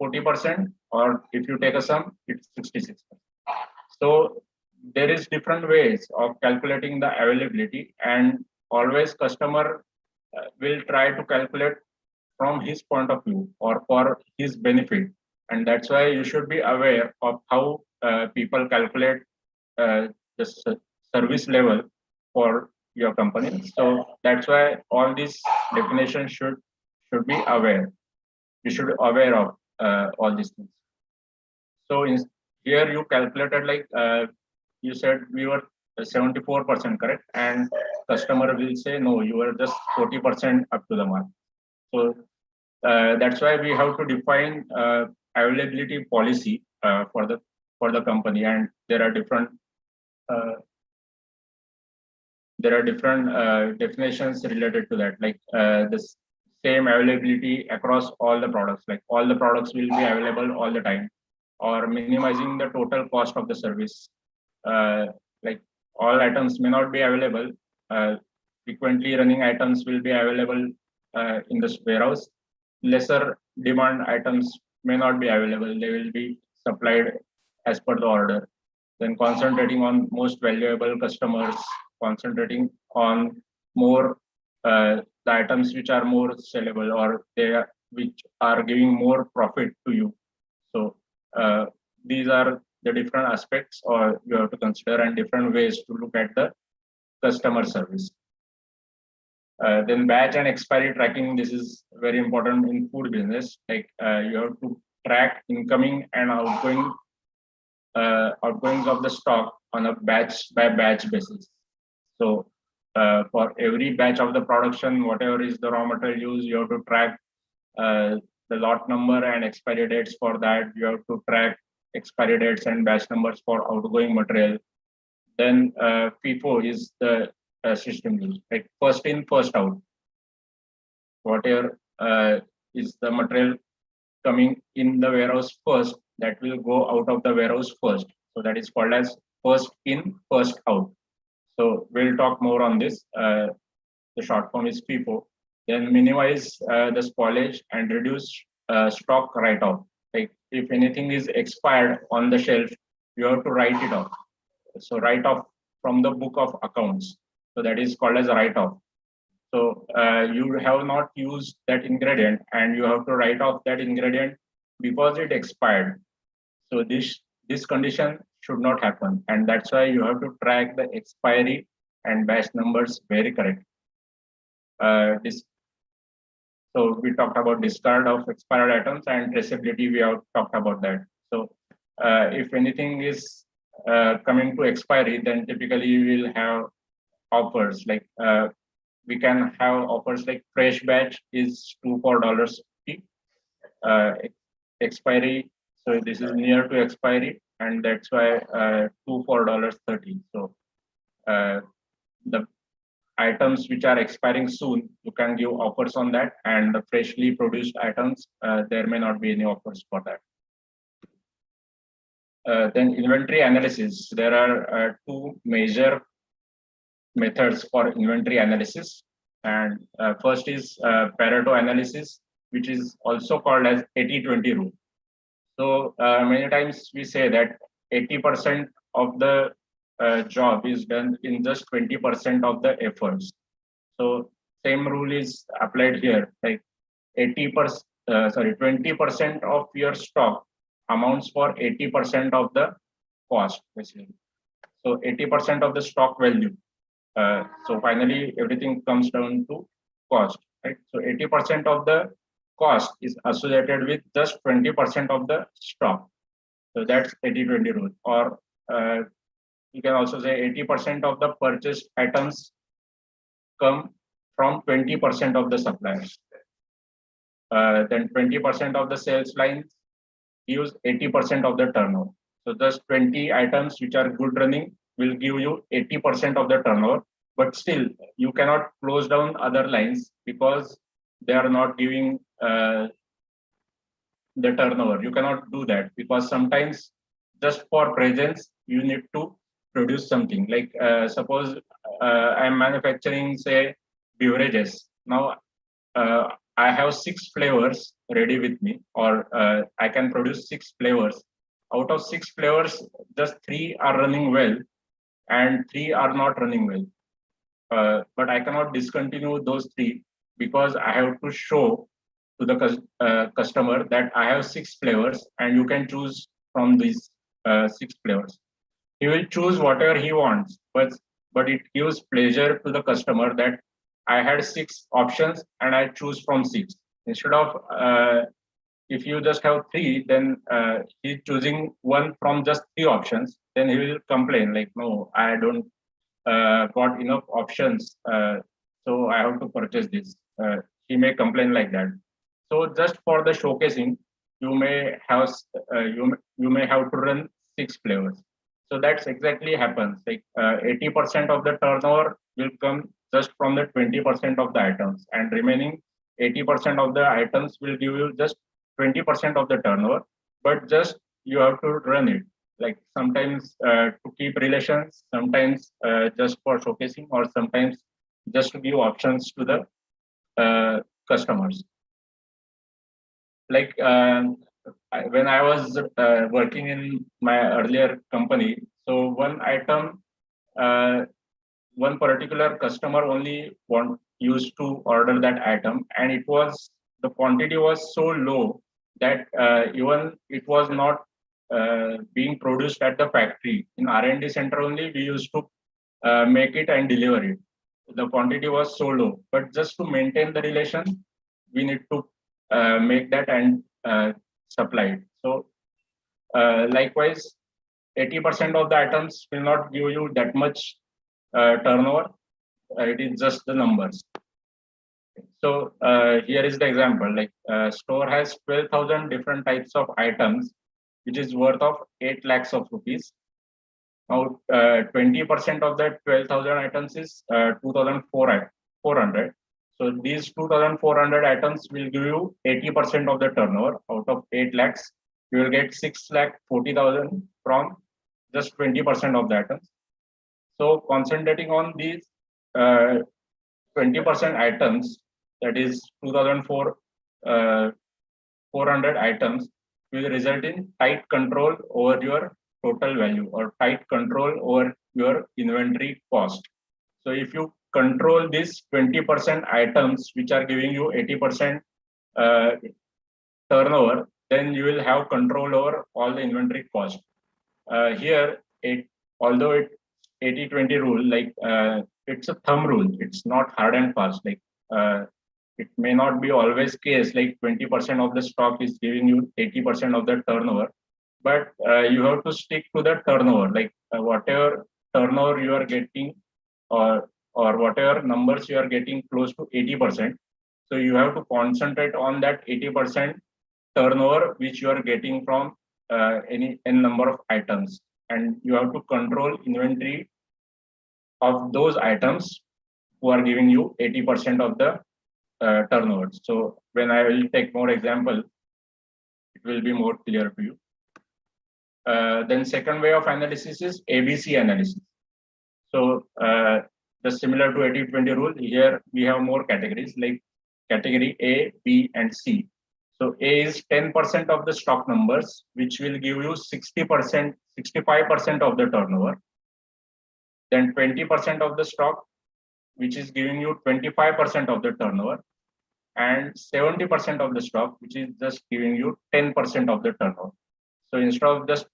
40%, or if you take a sum, it's 66%. So there is different ways of calculating the availability, and always customer will try to calculate from his point of view or for his benefit. And that's why you should be aware of how people calculate the service level for your company. So that's why all these definitions should be aware. You should be aware of all these things. So here you calculated, like you said we were 74% correct, and customer will say no, you were just 40% up to the mark. So that's why we have to define availability policy for the company, and there are different definitions related to that, like this same availability across all the products, like all the products will be available all the time, or minimizing the total cost of the service. Like all items may not be available. Frequently running items will be available in the warehouse. Lesser demand items may not be available. They will be supplied as per the order. Then concentrating on most valuable customers, concentrating on more the items which are more sellable, or which are giving more profit to you. So these are the different aspects or you have to consider, and different ways to look at the customer service. Then batch and expiry tracking. This is very important in food business. Like you have to track incoming and outgoings of the stock on a batch by batch basis. So for every batch of the production, whatever is the raw material used, you have to track the lot number and expiry dates for that. You have to track expiry dates and batch numbers for outgoing material. Then FIFO is the system used, like first in, first out. Whatever is the material coming in the warehouse first, that will go out of the warehouse first. So that is called as first in, first out. So we'll talk more on this. The short form is FIFO. Then minimize the spoilage and reduce stock write-off. Like if anything is expired on the shelf, you have to write it off. So write off from the book of accounts. So that is called as write-off. So you have not used that ingredient and you have to write off that ingredient because it expired. So this condition should not happen, and that's why you have to track the expiry and batch numbers very correct. So we talked about discard of expired items and traceability. We have talked about that. So if anything is coming to expiry, then typically we will have offers like we can have offers like fresh batch is $2 for expiry. So this is near to expiry, and that's why $2 for $30. So the items which are expiring soon, you can give offers on that, and the freshly produced items, there may not be any offers for that. Then inventory analysis. There are two major methods for inventory analysis, and first is Pareto analysis, which is also called as 80-20 rule. So many times we say that 80% of the job is done in just 20% of the efforts. So same rule is applied here, like 20% of your stock amounts for 80% of the cost, basically. So 80% of the stock value. So finally, everything comes down to cost, right? So 80% of the cost is associated with just 20% of the stock. So that's 80-20 rule. Or you can also say 80% of the purchased items come from 20% of the suppliers. Then 20% of the sales lines gives 80% of the turnover. So just 20 items which are good running will give you 80% of the turnover, but still you cannot close down other lines because they are not giving the turnover. You cannot do that because sometimes just for presence you need to produce something. Like suppose I'm manufacturing, say, beverages. Now I have 6 flavors ready with me, or I can produce 6 flavors. Out of 6 flavors, just 3 are running well and 3 are not running well. But I cannot discontinue those 3 because I have to show to the customer that I have 6 flavors and you can choose from these 6 flavors. He will choose whatever he wants, but it gives pleasure to the customer that I had 6 options and I choose from 6. Instead of if you just have 3, then he's choosing one from just 3 options. Then he will complain like, no, I don't got enough options, so I have to purchase this. He may complain like that. So just for the showcasing, you may have you may have to run 6 flavors. So that's exactly happens. Like 80% of the turnover will come just from the 20% of the items, and remaining 80% of the items will give you just 20% of the turnover. But just you have to run it. Like sometimes to keep relations, sometimes just for showcasing, or sometimes just to give options to the customers. Like when I was working in my earlier company, so one item, one particular customer only used to order that item, and it was the quantity was so low that even it was not being produced at the factory. In R&D center only, we used to make it and deliver it. The quantity was so low, but just to maintain the relation, we need to make that and supply it. So likewise, 80% of the items will not give you that much turnover. It is just the numbers. So here is the example. Like store has 12,000 different types of items, which is worth of 8 lakhs of rupees. Now, 20% of that 12,000 items is 2,400. So these 2,400 items will give you 80% of the turnover. Out of 8 lakhs, you will get 6 lakh 40,000 from just 20% of the items. So concentrating on these 20% items, that is 2,400 items, will result in tight control over your total value or tight control over your inventory cost. So if you control these 20% items which are giving you 80% turnover, then you will have control over all the inventory cost. Here, although it 80-20 rule, like it's a thumb rule, it's not hard and fast. Like it may not be always case like 20% of the stock is giving you 80% of the turnover, but you have to stick to the turnover, like whatever turnover you are getting or whatever numbers you are getting close to 80%. So you have to concentrate on that 80% turnover which you are getting from any n number of items, and you have to control inventory of those items who are giving you 80% of the turnover. So when I will take more example, it will be more clear to you. Then second way of analysis is ABC analysis. So just similar to 80-20 rule, here we have more categories like category A, B, and C. So A is 10% of the stock numbers, which will give you 60%, 65% of the turnover. Then 20% of the stock, which is giving you 25% of the turnover, and 70% of the stock, which is just giving you 10% of the turnover. So instead of just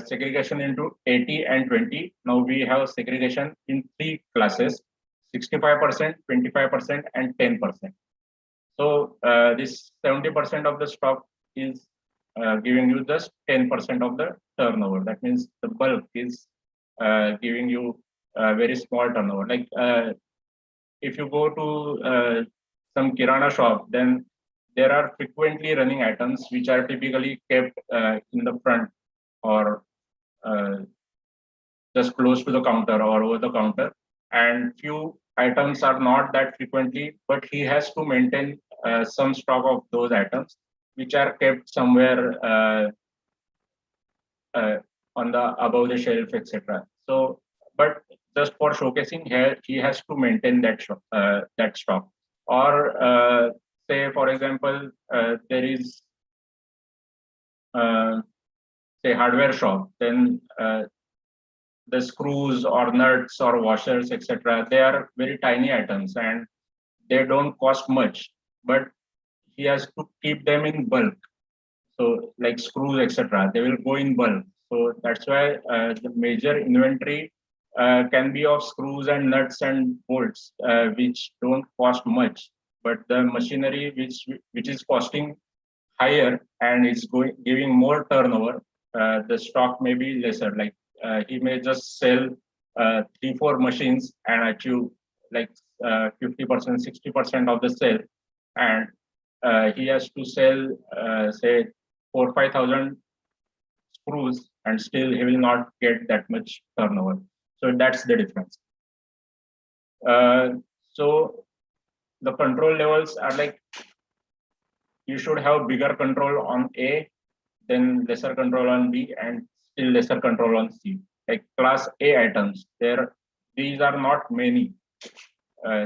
segregation into 80 and 20, now we have segregation in 3 classes: 65%, 25%, and 10%. So this 70% of the stock is giving you just 10% of the turnover. That means the bulk is giving you a very small turnover. Like if you go to some kirana shop, then there are frequently running items which are typically kept in the front or just close to the counter or over the counter, and few items are not that frequently, but he has to maintain some stock of those items which are kept somewhere on the above the shelf, etc. So, but just for showcasing here, he has to maintain that stock. Or say, for example, there is say hardware shop, then the screws or nuts or washers, etc. They are very tiny items and they don't cost much, but he has to keep them in bulk. So like screws, etc. They will go in bulk. So that's why the major inventory can be of screws and nuts and bolts, which don't cost much, but the machinery which is costing higher and is giving more turnover, the stock may be lesser. Like he may just sell 3-4 machines and achieve like 50%, 60% of the sale, and he has to sell say 4,000-5,000 screws, and still he will not get that much turnover. So that's the difference. So the control levels are like you should have bigger control on A, then lesser control on B, and still lesser control on C. Like class A items, these are not many.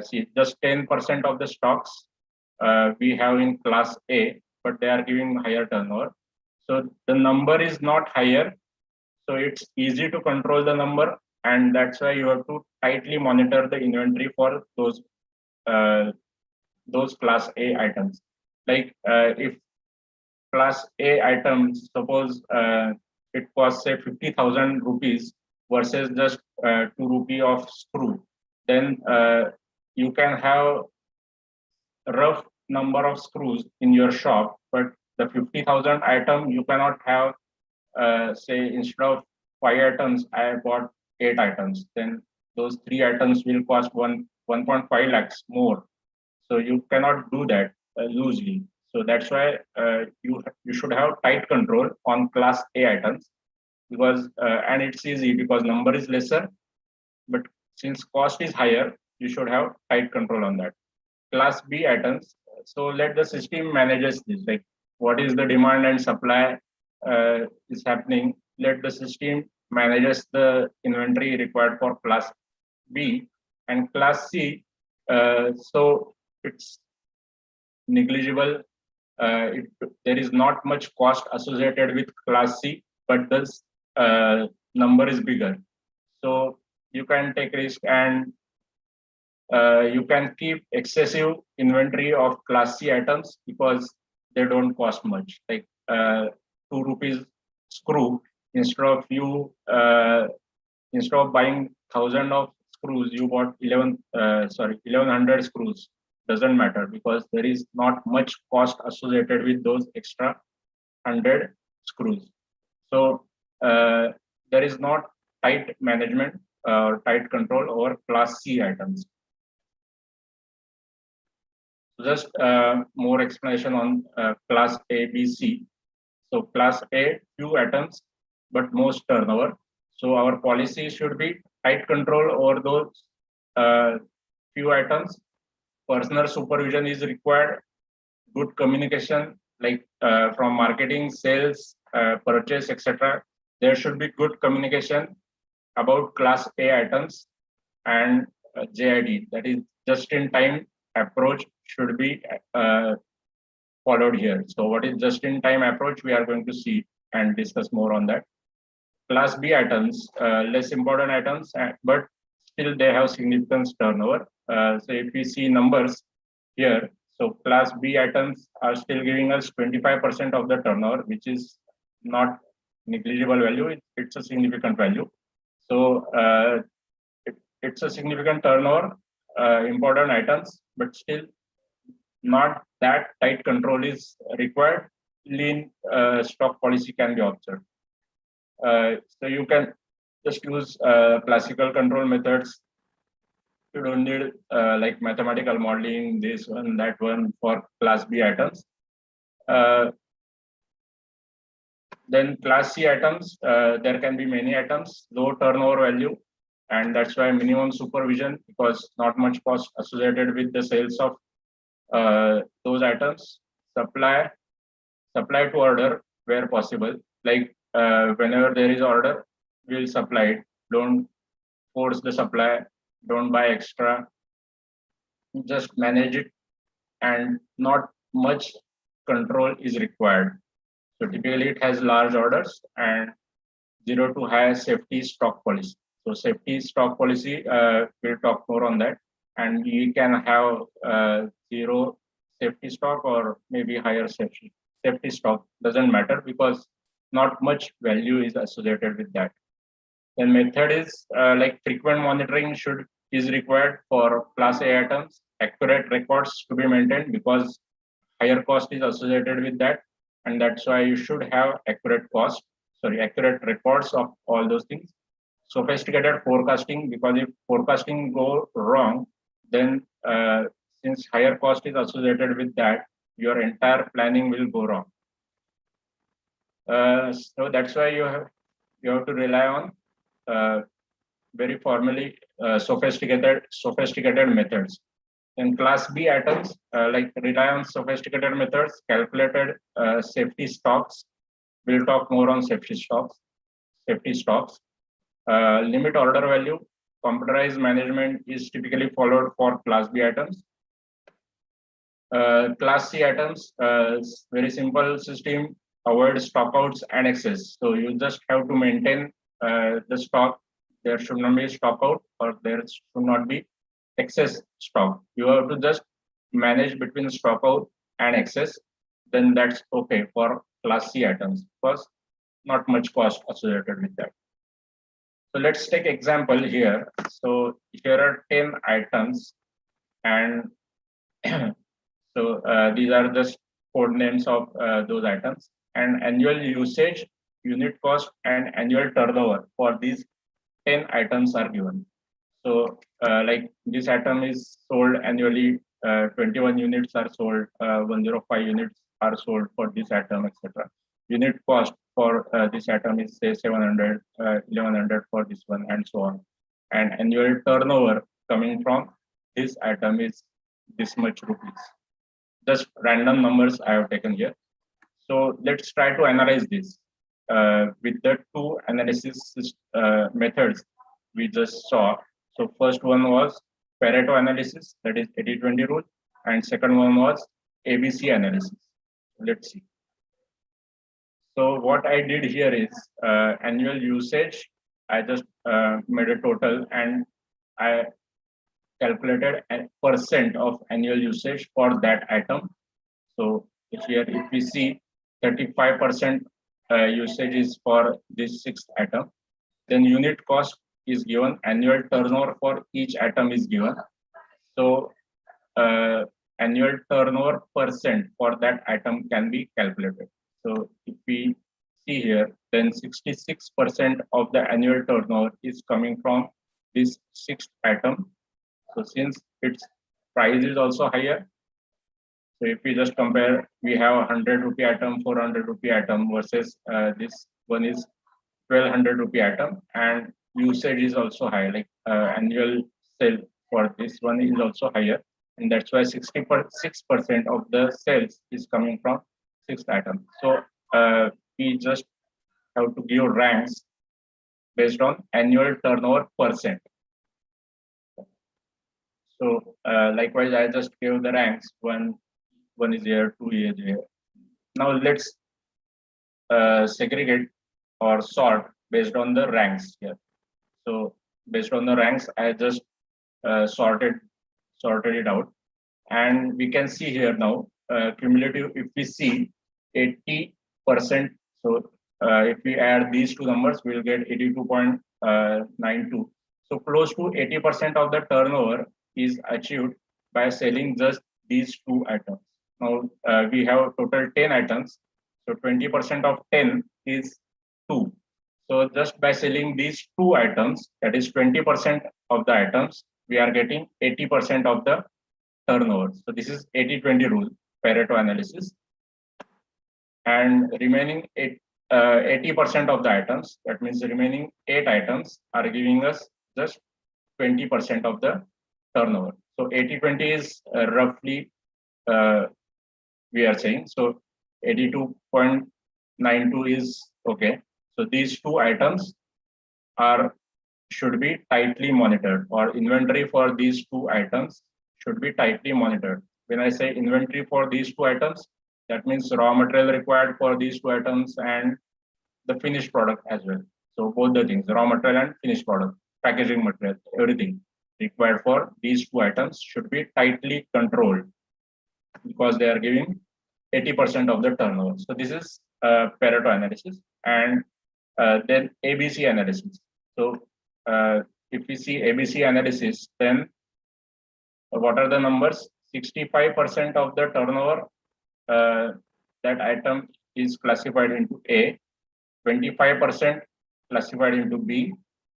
See, just 10% of the stocks we have in class A, but they are giving higher turnover. So the number is not higher. So it's easy to control the number, and that's why you have to tightly monitor the inventory for those class A items. Like if class A items, suppose it costs say 50,000 rupees versus just 2 rupee of screw, then you can have a rough number of screws in your shop, but the 50,000 item you cannot have. Say instead of 5 items, I bought 8 items. Then those 3 items will cost 1.5 lakhs more. So you cannot do that loosely. So that's why you should have tight control on class A items. because and it's easy because number is lesser, but since cost is higher, you should have tight control on that. Class B items. So let the system manages this, like what is the demand and supply is happening. Let the system manages the inventory required for class B and class C. So it's negligible. There is not much cost associated with class C, but the number is bigger. So you can take risk and you can keep excessive inventory of class C items because they don't cost much. Like 2 rupees screw, instead of buying 1,000 of screws, you bought 1100 screws. Doesn't matter because there is not much cost associated with those extra 100 screws. So there is not tight management or tight control over class C items. Just more explanation on class A, B, C. So class A, few items, but most turnover. So our policy should be tight control over those few items. Personal supervision is required. Good communication, like from marketing, sales, purchase, etc. There should be good communication about class A items and JID, that is just in time approach should be followed here. So what is just in time approach, we are going to see and discuss more on that. Class B items, less important items, but still they have significant turnover. So if we see numbers here, so class B items are still giving us 25% of the turnover, which is not negligible value. It's a significant value. So it's a significant turnover, important items, but still not that tight control is required. Lean stock policy can be observed. So you can just use classical control methods. You don't need like mathematical modeling, this one, that one for class B items. Then class C items, there can be many items, low turnover value, and that's why minimum supervision, because not much cost associated with the sales of those items. Supply to order where possible, like whenever there is order, we'll supply it. Don't force the supply, don't buy extra, just manage it, and not much control is required. So typically it has large orders and zero to high safety stock policy. So safety stock policy, we'll talk more on that. And we can have zero safety stock or maybe higher safety stock, doesn't matter because not much value is associated with that. Then method is like frequent monitoring is required for class A items, accurate records to be maintained because higher cost is associated with that. And that's why you should have accurate records of all those things. Sophisticated forecasting, because if forecasting go wrong, then since higher cost is associated with that, your entire planning will go wrong. So that's why you have to rely on very formally sophisticated methods. In class B items, like rely on sophisticated methods, calculated safety stocks. We'll talk more on safety stocks. Limit order value. Computerized management is typically followed for class B items. Class C items, very simple system, avoid stockouts and excess. So you just have to maintain the stock. There should not be stockout or there should not be excess stock. You have to just manage between stockout and excess. Then that's okay for class C items because not much cost associated with that. So let's take example here. So here are 10 items and so these are just code names of those items, and annual usage, unit cost, and annual turnover for these 10 items are given. So like this item is sold annually, 21 units are sold, 105 units are sold for this item, etc. unit cost for this atom is say 700, 1100 for this one, and so on. And annual turnover coming from this atom is this much rupees. Just random numbers I have taken here. So let's try to analyze this with the two analysis methods we just saw. So first one was Pareto analysis, that is 80-20 rule, and second one was ABC analysis. Let's see. So what I did here is annual usage. I just made a total and I calculated a percent of annual usage for that atom. So here, if we see 35% usage is for this sixth atom, then unit cost is given, annual turnover for each atom is given. So annual turnover percent for that atom can be calculated. So if we see here, then 66% of the annual turnover is coming from this sixth atom. So since its price is also higher, so if we just compare, we have 100 rupee atom, 400 rupee atom versus this one is 1200 rupee atom, and usage is also high, like annual sale for this one is also higher, and that's why 66% of the sales is coming from sixth atom. So we just have to give ranks based on annual turnover percent. So likewise, I just gave the ranks. One is here, two is here. Now let's segregate or sort based on the ranks here. So based on the ranks, I just sorted it out, and we can see here now cumulative. If we see 80%, so if we add these two numbers, we'll get 82.92. So close to 80% of the turnover is achieved by selling just these two items. Now we have total 10 items. So 20% of 10 is 2. So just by selling these two items, that is 20% of the items, we are getting 80% of the turnover. So this is 80-20 rule, Pareto analysis. And remaining 80% of the items, that means the remaining 8 items are giving us just 20% of the turnover. So 80-20 is roughly we are saying. So 82.92 is okay. So these two items should be tightly monitored, or inventory for these two items should be tightly monitored. When I say inventory for these two items, that means raw material required for these two items and the finished product as well. So both the things, raw material and finished product, packaging material, everything required for these two items should be tightly controlled, because they are giving 80% of the turnover. So this is Pareto analysis, and then ABC analysis. So if we see ABC analysis, then what are the numbers? 65% of the turnover, that item is classified into A, 25% classified into B,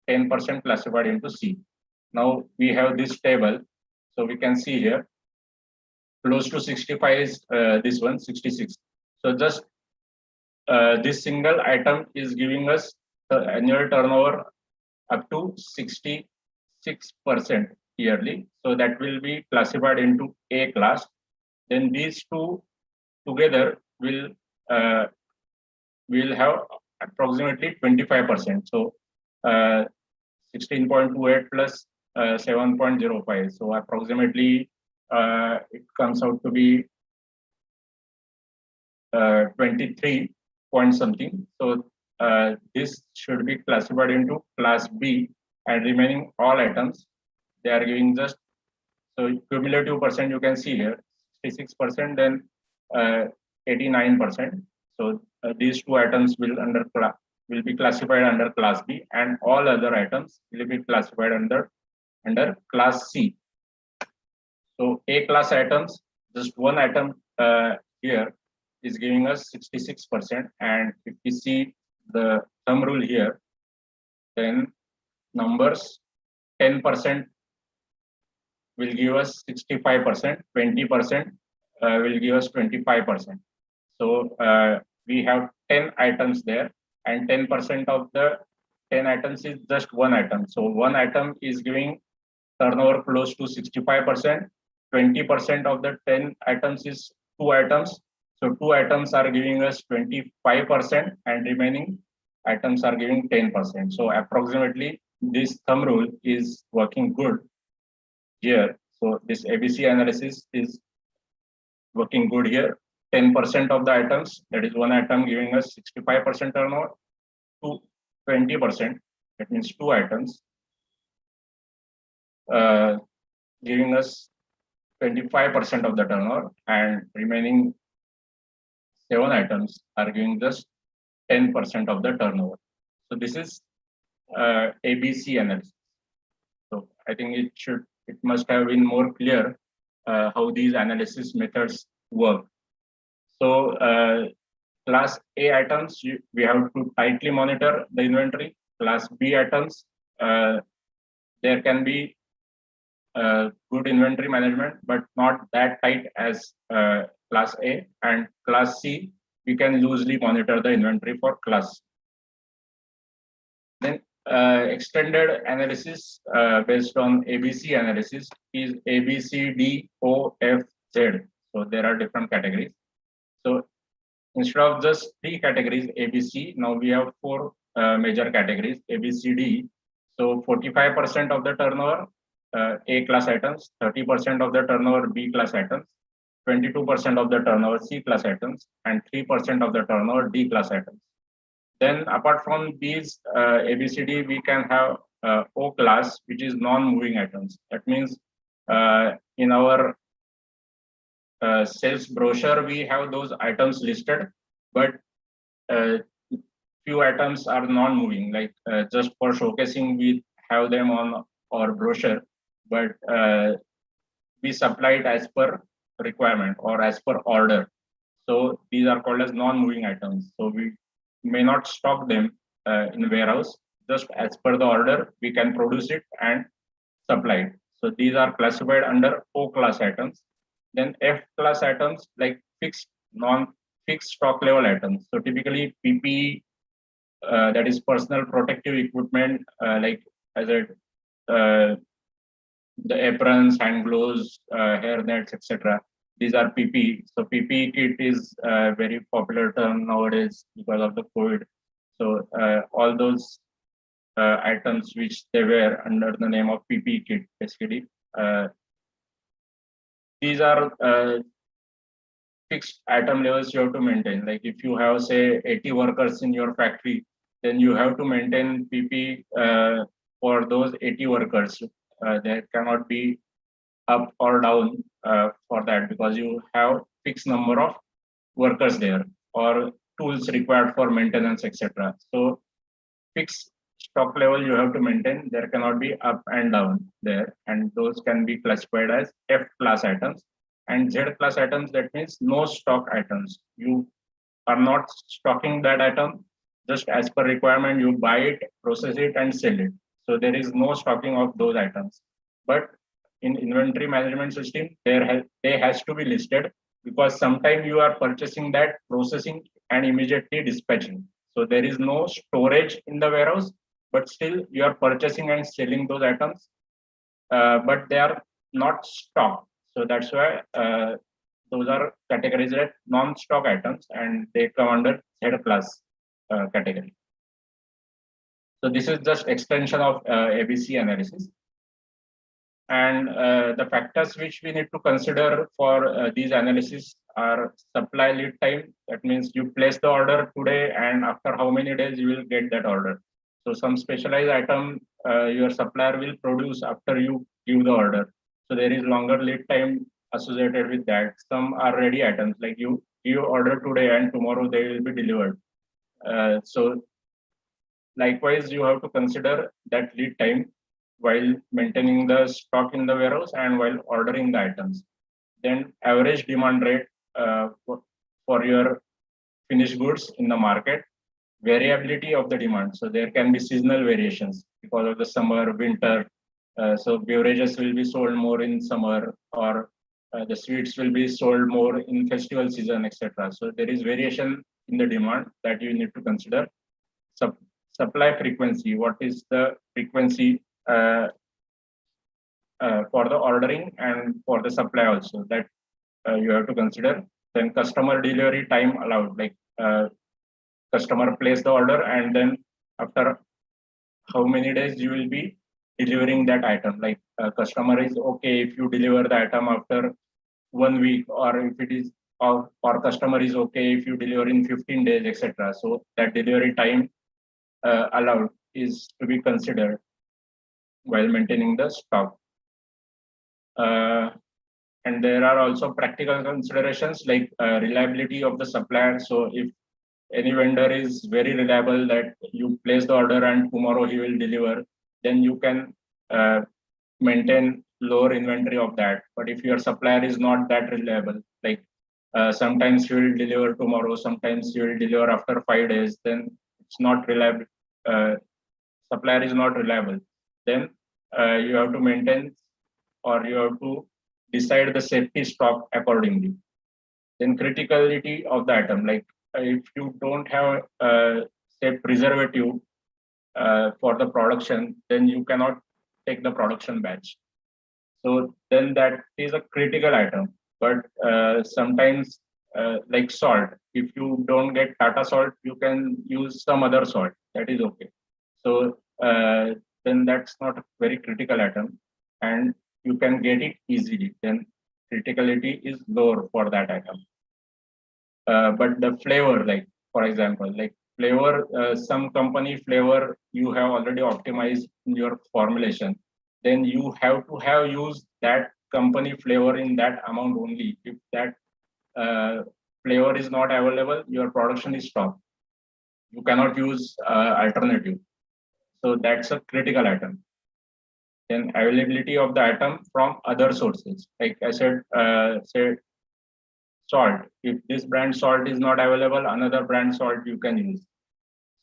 10% classified into C. Now we have this table, so we can see here close to 65 is this one, 66. So just this single item is giving us the annual turnover up to 66% yearly. So that will be classified into A class. Then these two together will have approximately 25%. So 16.28 plus 7.05. So approximately it comes out to be 23 point something. So this should be classified into class B, and remaining all items, they are giving just, so cumulative percent you can see here, 66%, then 89%. So these two items will be classified under class B, and all other items will be classified under class C. So A class items, just one item here is giving us 66%, and if we see the thumb rule here, then numbers 10% will give us 65%, 20% will give us 25%. So we have 10 items there, and 10% of the 10 items is just one item. So one item is giving turnover close to 65%. 20% of the 10 items is two items. So two items are giving us 25%, and remaining items are giving 10%. So approximately this thumb rule is working good here. So this ABC analysis is working good here. 10% of the items, that is one item giving us 65% turnover, to 20%, that means two items, giving us 25% of the turnover, and remaining 7 items are giving just 10% of the turnover. So this is ABC analysis. So I think it must have been more clear how these analysis methods work. So class A items, we have to tightly monitor the inventory. Class B items, there can be good inventory management, but not that tight as class A. And class C, we can loosely monitor the inventory for class. Then extended analysis based on ABC analysis is A, B, C, D, O, F, Z. So there are different categories. So instead of just 3 categories ABC, now we have 4 major categories A, B, C, D. So 45% of the turnover A class items, 30% of the turnover B class items, 22% of the turnover C class items, and 3% of the turnover D class items. Then apart from these ABCD, we can have O class, which is non-moving items. That means in our sales brochure, we have those items listed, but few items are non-moving, like just for showcasing, we have them on our brochure, but we supply it as per requirement or as per order. So these are called as non-moving items. So we may not stock them in warehouse. Just as per the order, we can produce it and supply it. So these are classified under O class items. Then F class items, like fixed, non-fixed stock level items. So typically PPE, that is personal protective equipment, like as a the aprons, hand gloves, hair nets, etc. These are PPE. So PPE kit is a very popular term nowadays because of the COVID. So all those items which they wear under the name of PPE kit, basically, these are fixed item levels you have to maintain. Like if you have, say, 80 workers in your factory, then you have to maintain PPE for those 80 workers. There cannot be up or down for that, because you have fixed number of workers there or tools required for maintenance, etc. So fixed stock level you have to maintain. There cannot be up and down there, and those can be classified as F class items. And Z class items, that means no stock items. You are not stocking that item, just as per requirement, you buy it, process it, and sell it. So there is no stocking of those items. But in inventory management system, they has to be listed, because sometimes you are purchasing that, processing, and immediately dispatching. So there is no storage in the warehouse, but still you are purchasing and selling those items, but they are not stocked. So that's why those are categorized as non-stock items, and they come under Z class category. So this is just extension of ABC analysis. And the factors which we need to consider for these analysis are supply lead time. That means you place the order today, and after how many days you will get that order. So some specialized item your supplier will produce after you give the order. So there is longer lead time associated with that. Some are ready items, like you order today and tomorrow they will be delivered. So likewise, you have to consider that lead time while maintaining the stock in the warehouse and while ordering the items. Then average demand rate for your finished goods in the market, variability of the demand. So there can be seasonal variations because of the summer, winter. So beverages will be sold more in summer, or the sweets will be sold more in festival season, etc. So there is variation in the demand that you need to consider. Supply frequency, what is the frequency for the ordering and for the supply also, that you have to consider. Then customer delivery time allowed, like customer place the order and then after how many days you will be delivering that item. Like customer is okay if you deliver the item after 1 week, or if it is, or customer is okay if you deliver in 15 days, etc. So that delivery time allowed is to be considered while maintaining the stock. And there are also practical considerations like reliability of the supplier. So if any vendor is very reliable that you place the order and tomorrow he will deliver, then you can maintain lower inventory of that. But if your supplier is not that reliable, like sometimes he will deliver tomorrow, sometimes he will deliver after 5 days, then it's not reliable. Supplier is not reliable. Then you have to maintain, or you have to decide the safety stock accordingly. Then criticality of the item, like if you don't have say preservative for the production, then you cannot take the production batch. So then that is a critical item. But sometimes like salt, if you don't get Tata salt, you can use some other salt, that is okay. So then that's not a very critical item and you can get it easily, then criticality is lower for that item. But the flavor, like for example, like flavor, some company flavor you have already optimized in your formulation, then you have to have used that company flavor in that amount only. If that flavor is not available, your production is stopped. You cannot use alternative. So that's a critical item. Then availability of the item from other sources. Like I said, say salt. If this brand salt is not available, another brand salt you can use.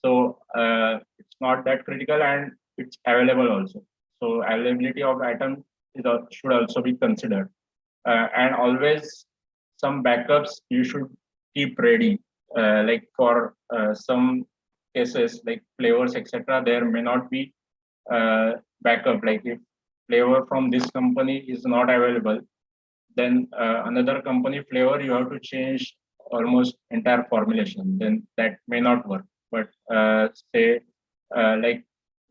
So it's not that critical and it's available also. So availability of item should also be considered. And always some backups you should keep ready. Like for some cases like flavors, etc., there may not be backup. Like if flavor from this company is not available, then another company flavor you have to change almost entire formulation, then that may not work. But say like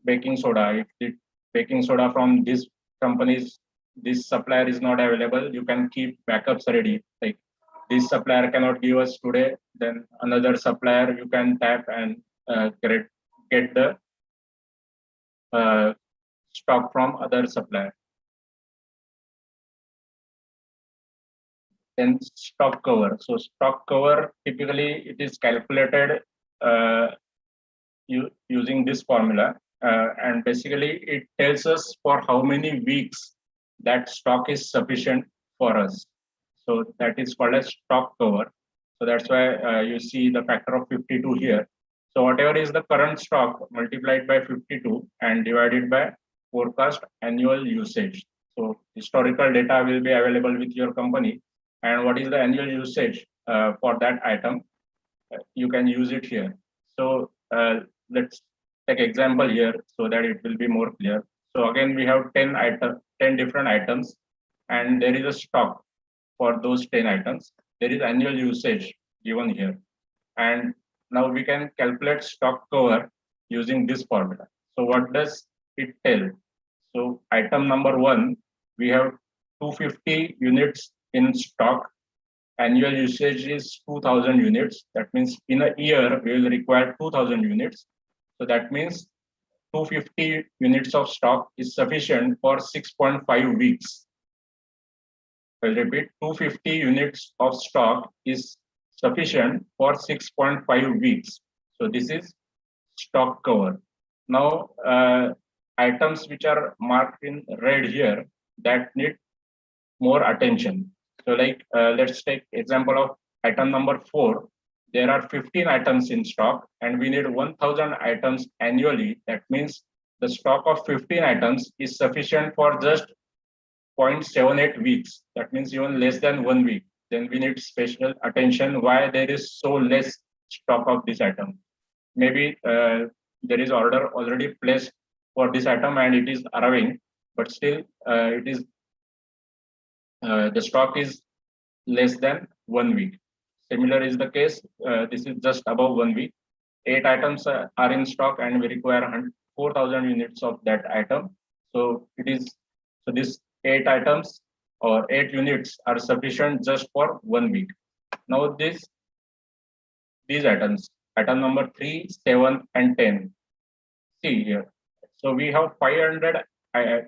baking soda, if the baking soda from this company's, this supplier is not available, you can keep backups ready. Like this supplier cannot give us today, then another supplier you can tap and get the stock from other supplier. Then stock cover. So stock cover, typically it is calculated using this formula. And basically it tells us for how many weeks that stock is sufficient for us. So that is called as stock cover. So that's why you see the factor of 52 here. So whatever is the current stock multiplied by 52 and divided by forecast annual usage. So historical data will be available with your company. And what is the annual usage for that item? You can use it here. So let's take example here so that it will be more clear. So again, we have 10 different items, and there is a stock for those 10 items. There is annual usage given here. And now we can calculate stock cover using this formula. So what does it tell? So item number 1, we have 250 units in stock. Annual usage is 2000 units. That means in a year, we will require 2000 units. So that means 250 units of stock is sufficient for 6.5 weeks. I'll repeat, 250 units of stock is sufficient for 6.5 weeks. So this is stock cover. Now, items which are marked in red here that need more attention. So like, let's take example of item number 4. There are 15 items in stock and we need 1000 items annually. That means the stock of 15 items is sufficient for just 0.78 weeks. That means even less than 1 week. Then we need special attention why there is so less stock of this item. Maybe there is order already placed for this item and it is arriving, but still it is the stock is less than 1 week. Similar is the case. This is just above 1 week. 8 items are in stock and we require 4,000 units of that item. So it is, so this 8 items or 8 units are sufficient just for 1 week. Now these items, item number 3, 7 and 10. See here. So we have 500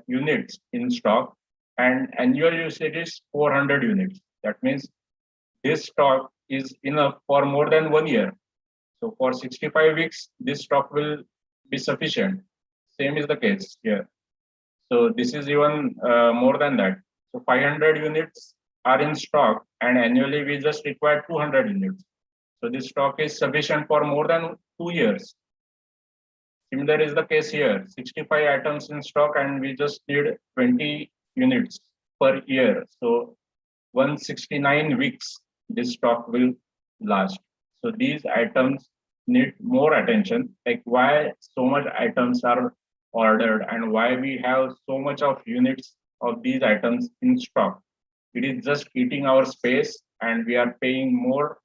units in stock and annual usage is 400 units. That means this stock is enough for more than 1 year. So for 65 weeks, this stock will be sufficient. Same is the case here. So this is even more than that. So 500 units are in stock and annually we just require 200 units. So this stock is sufficient for more than 2 years. Similar is the case here. 65 items in stock and we just need 20 units per year. So 169 weeks this stock will last. So these items need more attention, like why so much items are ordered and why we have so much of units of these items in stock. It is just eating our space and we are paying more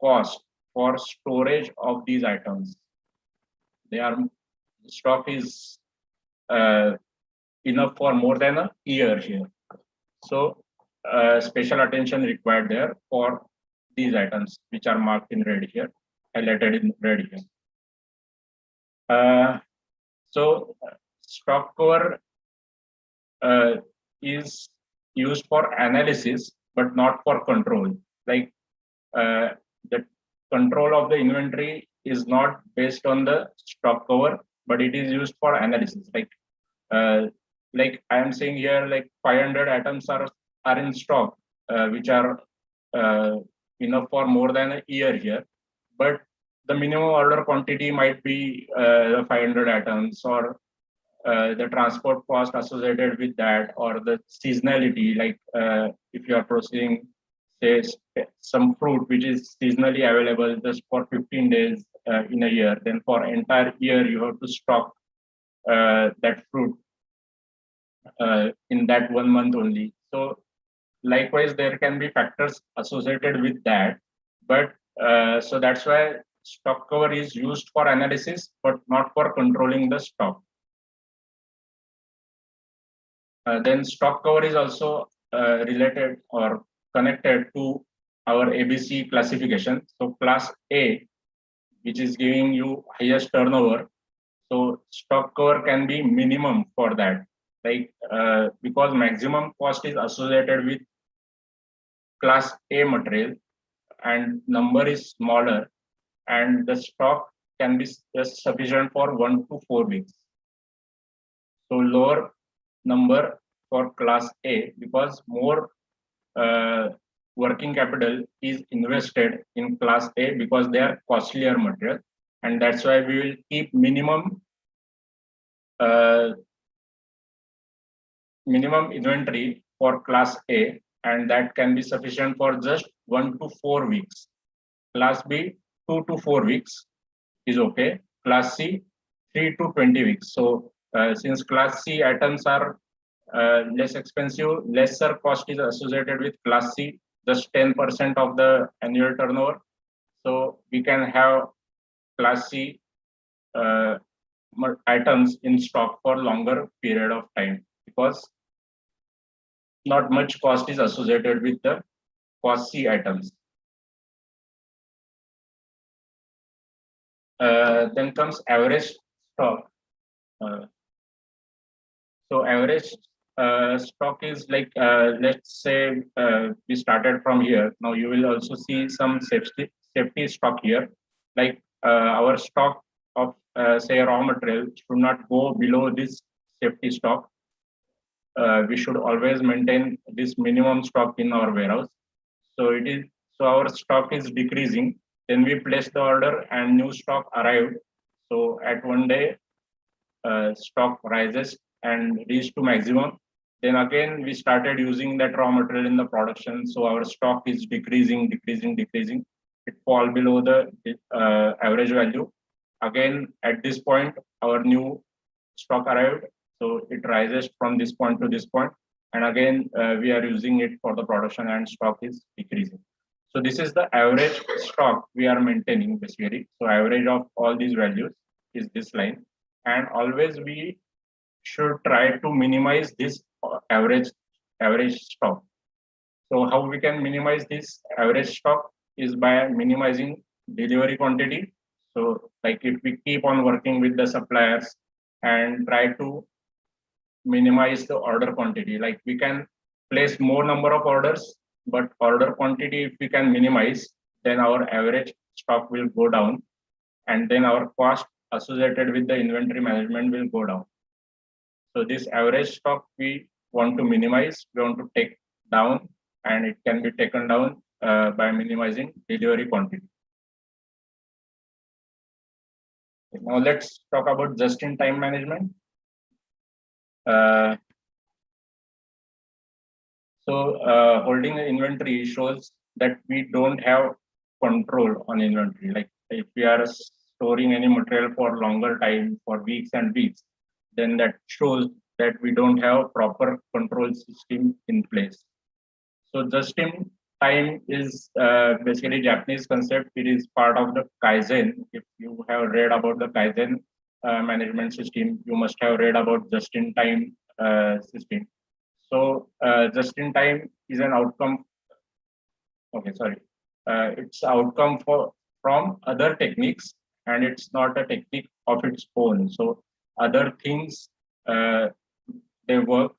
cost for storage of these items. Stock is enough for more than a year here. So special attention required there for these items which are marked in red here, highlighted in red here. So stock cover is used for analysis, but not for control. Like the control of the inventory is not based on the stock cover, but it is used for analysis. Like I am saying here, like 500 items are in stock, which are enough for more than a year here. But the minimum order quantity might be 500 items, or the transport cost associated with that, or the seasonality. Like if you are proceeding, say, some fruit which is seasonally available just for 15 days in a year, then for entire year you have to stock that fruit in that 1 month only. So likewise, there can be factors associated with that, but so that's why stock cover is used for analysis, but not for controlling the stock. Then stock cover is also related or connected to our ABC classification. So class A, which is giving you highest turnover. So stock cover can be minimum for that, like because maximum cost is associated with class A material and number is smaller and the stock can be just sufficient for 1 to 4 weeks. So lower number for class A because more working capital is invested in class A because they are costlier material, and that's why we will keep minimum inventory for class A, and that can be sufficient for just 1 to 4 weeks. Class B 2 to 4 weeks is okay. Class C 3 to 20 weeks. So since class C items are less expensive, lesser cost is associated with class C, just 10% of the annual turnover. So we can have class C items in stock for longer period of time because not much cost is associated with the class C items. Then comes average stock. So average stock is like, let's say we started from here. Now you will also see some safety stock here. Like our stock of say raw material should not go below this safety stock. We should always maintain this minimum stock in our warehouse. So our stock is decreasing. Then we place the order and new stock arrived. So at one day, stock rises and reach to maximum. Then again, we started using that raw material in the production. So our stock is decreasing. It it fall below the average value. Again, at this point, our new stock arrived. So it rises from this point to this point. And again, we are using it for the production and stock is decreasing. So this is the average stock we are maintaining basically. So average of all these values is this line. And always we should try to minimize this average stock. So how we can minimize this average stock is by minimizing delivery quantity. So like if we keep on working with the suppliers and try to minimize the order quantity, like we can place more number of orders, but order quantity, if we can minimize, then our average stock will go down and then our cost associated with the inventory management will go down. So this average stock we want to minimize, we want to take down, and it can be taken down by minimizing delivery quantity. Now let's talk about just-in-time management. Holding an inventory shows that we don't have control on inventory. Like if we are storing any material for longer time, for weeks and weeks, then that shows that we don't have proper control system in place. So just in time is basically Japanese concept. It is part of the Kaizen. If you have read about the Kaizen management system, you must have read about just in time system. So just in time is an outcome. Okay, sorry. It's outcome from other techniques, and it's not a technique of its own. So other things they work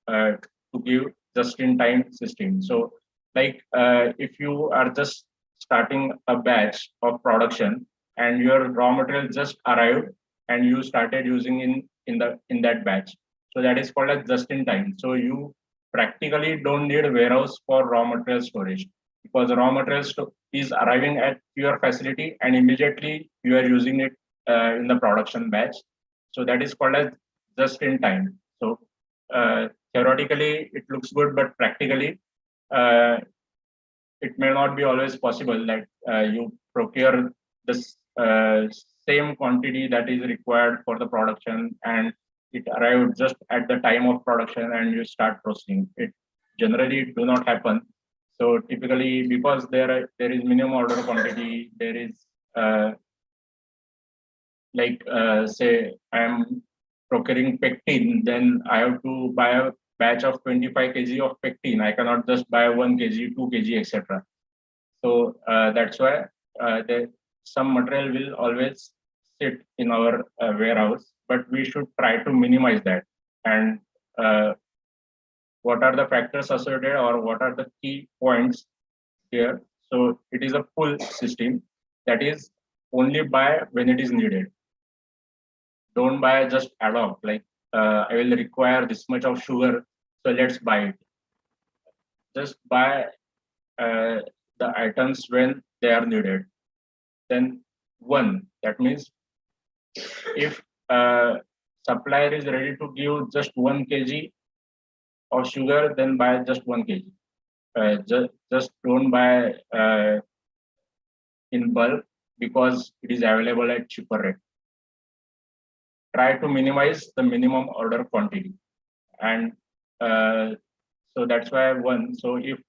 to give just-in-time system. So like if you are just starting a batch of production and your raw material just arrived and you started using in that batch, so that is called as just-in-time. So you practically don't need a warehouse for raw material storage, because raw material is arriving at your facility and immediately you are using it in the production batch. So that is called as just-in-time. So theoretically it looks good, but practically it may not be always possible that you procure this same quantity that is required for the production and it arrived just at the time of production and you start processing. It generally do not happen. So typically, because there is minimum order quantity, there is say I'm procuring pectin, then I have to buy a batch of 25 kg of pectin. I cannot just buy 1 kg, 2 kg, etc. So that's why some material will always sit in our warehouse, but we should try to minimize that. And what are the factors associated, or what are the key points here? So it is a pull system, that is only buy when it is needed. Don't buy just ad hoc, like I will require this much of sugar, so let's buy it. Just buy the items when they are needed. Then that means if supplier is ready to give just 1 kg of sugar, then buy just 1 kg. Just don't buy in bulk because it is available at cheaper rate. Try to minimize the minimum order quantity, and so that's why so if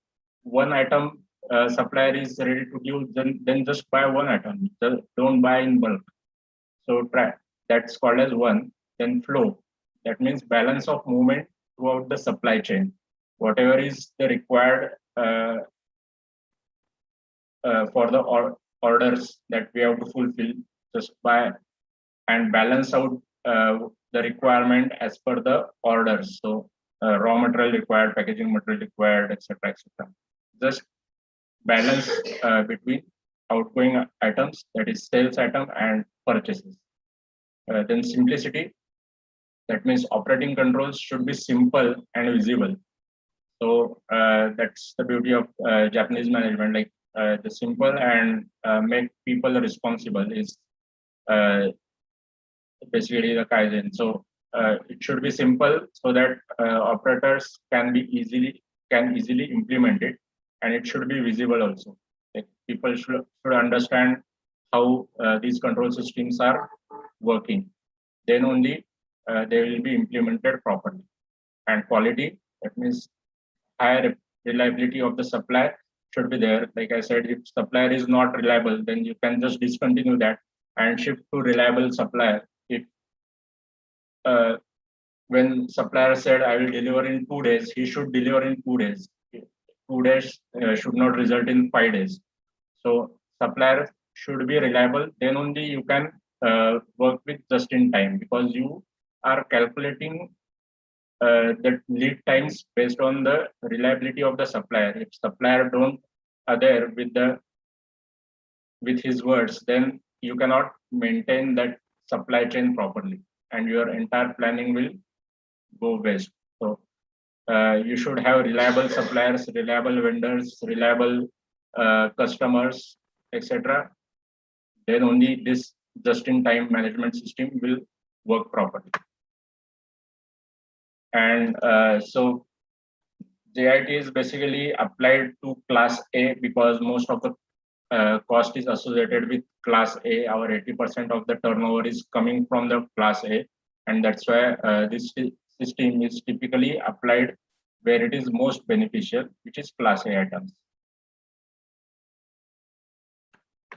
one item supplier is ready to give, then just buy one item. Just don't buy in bulk. So that's called as one. Then flow, that means balance of movement throughout the supply chain. Whatever is the required for the orders that we have to fulfill, just buy and balance out the requirement as per the orders. So raw material required, packaging material required, etc., etc. Just balance between outgoing items, that is sales item, and purchases. Then simplicity, that means operating controls should be simple and visible. So that's the beauty of Japanese management, like the simple and make people responsible is basically the Kaizen. So it should be simple so that operators can easily implement it, and it should be visible also. Like people people should understand how these control systems are working. Then only they will be implemented properly. And quality, that means higher reliability of the supplier should be there. Like I said, if supplier is not reliable, then you can just discontinue that and shift to reliable supplier. If when supplier said I will deliver in 2 days, he should deliver in 2 days. 2 days should not result in 5 days. So supplier should be reliable. Then only you can work with just in time, because you are calculating the lead times based on the reliability of the supplier. If supplier don't adhere with his words, then you cannot maintain that supply chain properly, and your entire planning will go waste. So you should have reliable suppliers, reliable vendors, reliable customers, etc. Then only this just-in-time management system will work properly. And so JIT is basically applied to class A because most of the cost is associated with class A. Our 80% of the turnover is coming from the class A, and that's why this system is typically applied where it is most beneficial, which is class A items.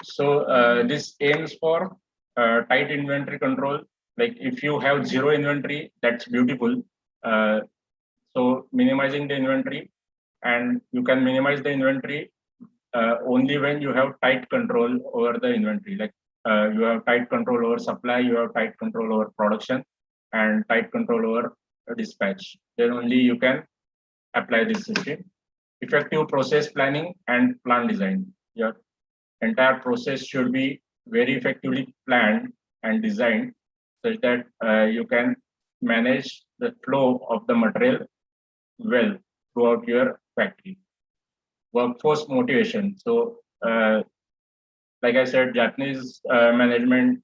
So this aims for tight inventory control. Like if you have zero inventory, that's beautiful. So minimizing the inventory, and you can minimize the inventory only when you have tight control over the inventory. Like you have tight control over supply, you have tight control over production, and tight control over dispatch. Then only you can apply this system. Effective process planning and plan design. Your entire process should be very effectively planned and designed such that you can manage the flow of the material well throughout your factory. Workforce motivation. So, like I said, Japanese management,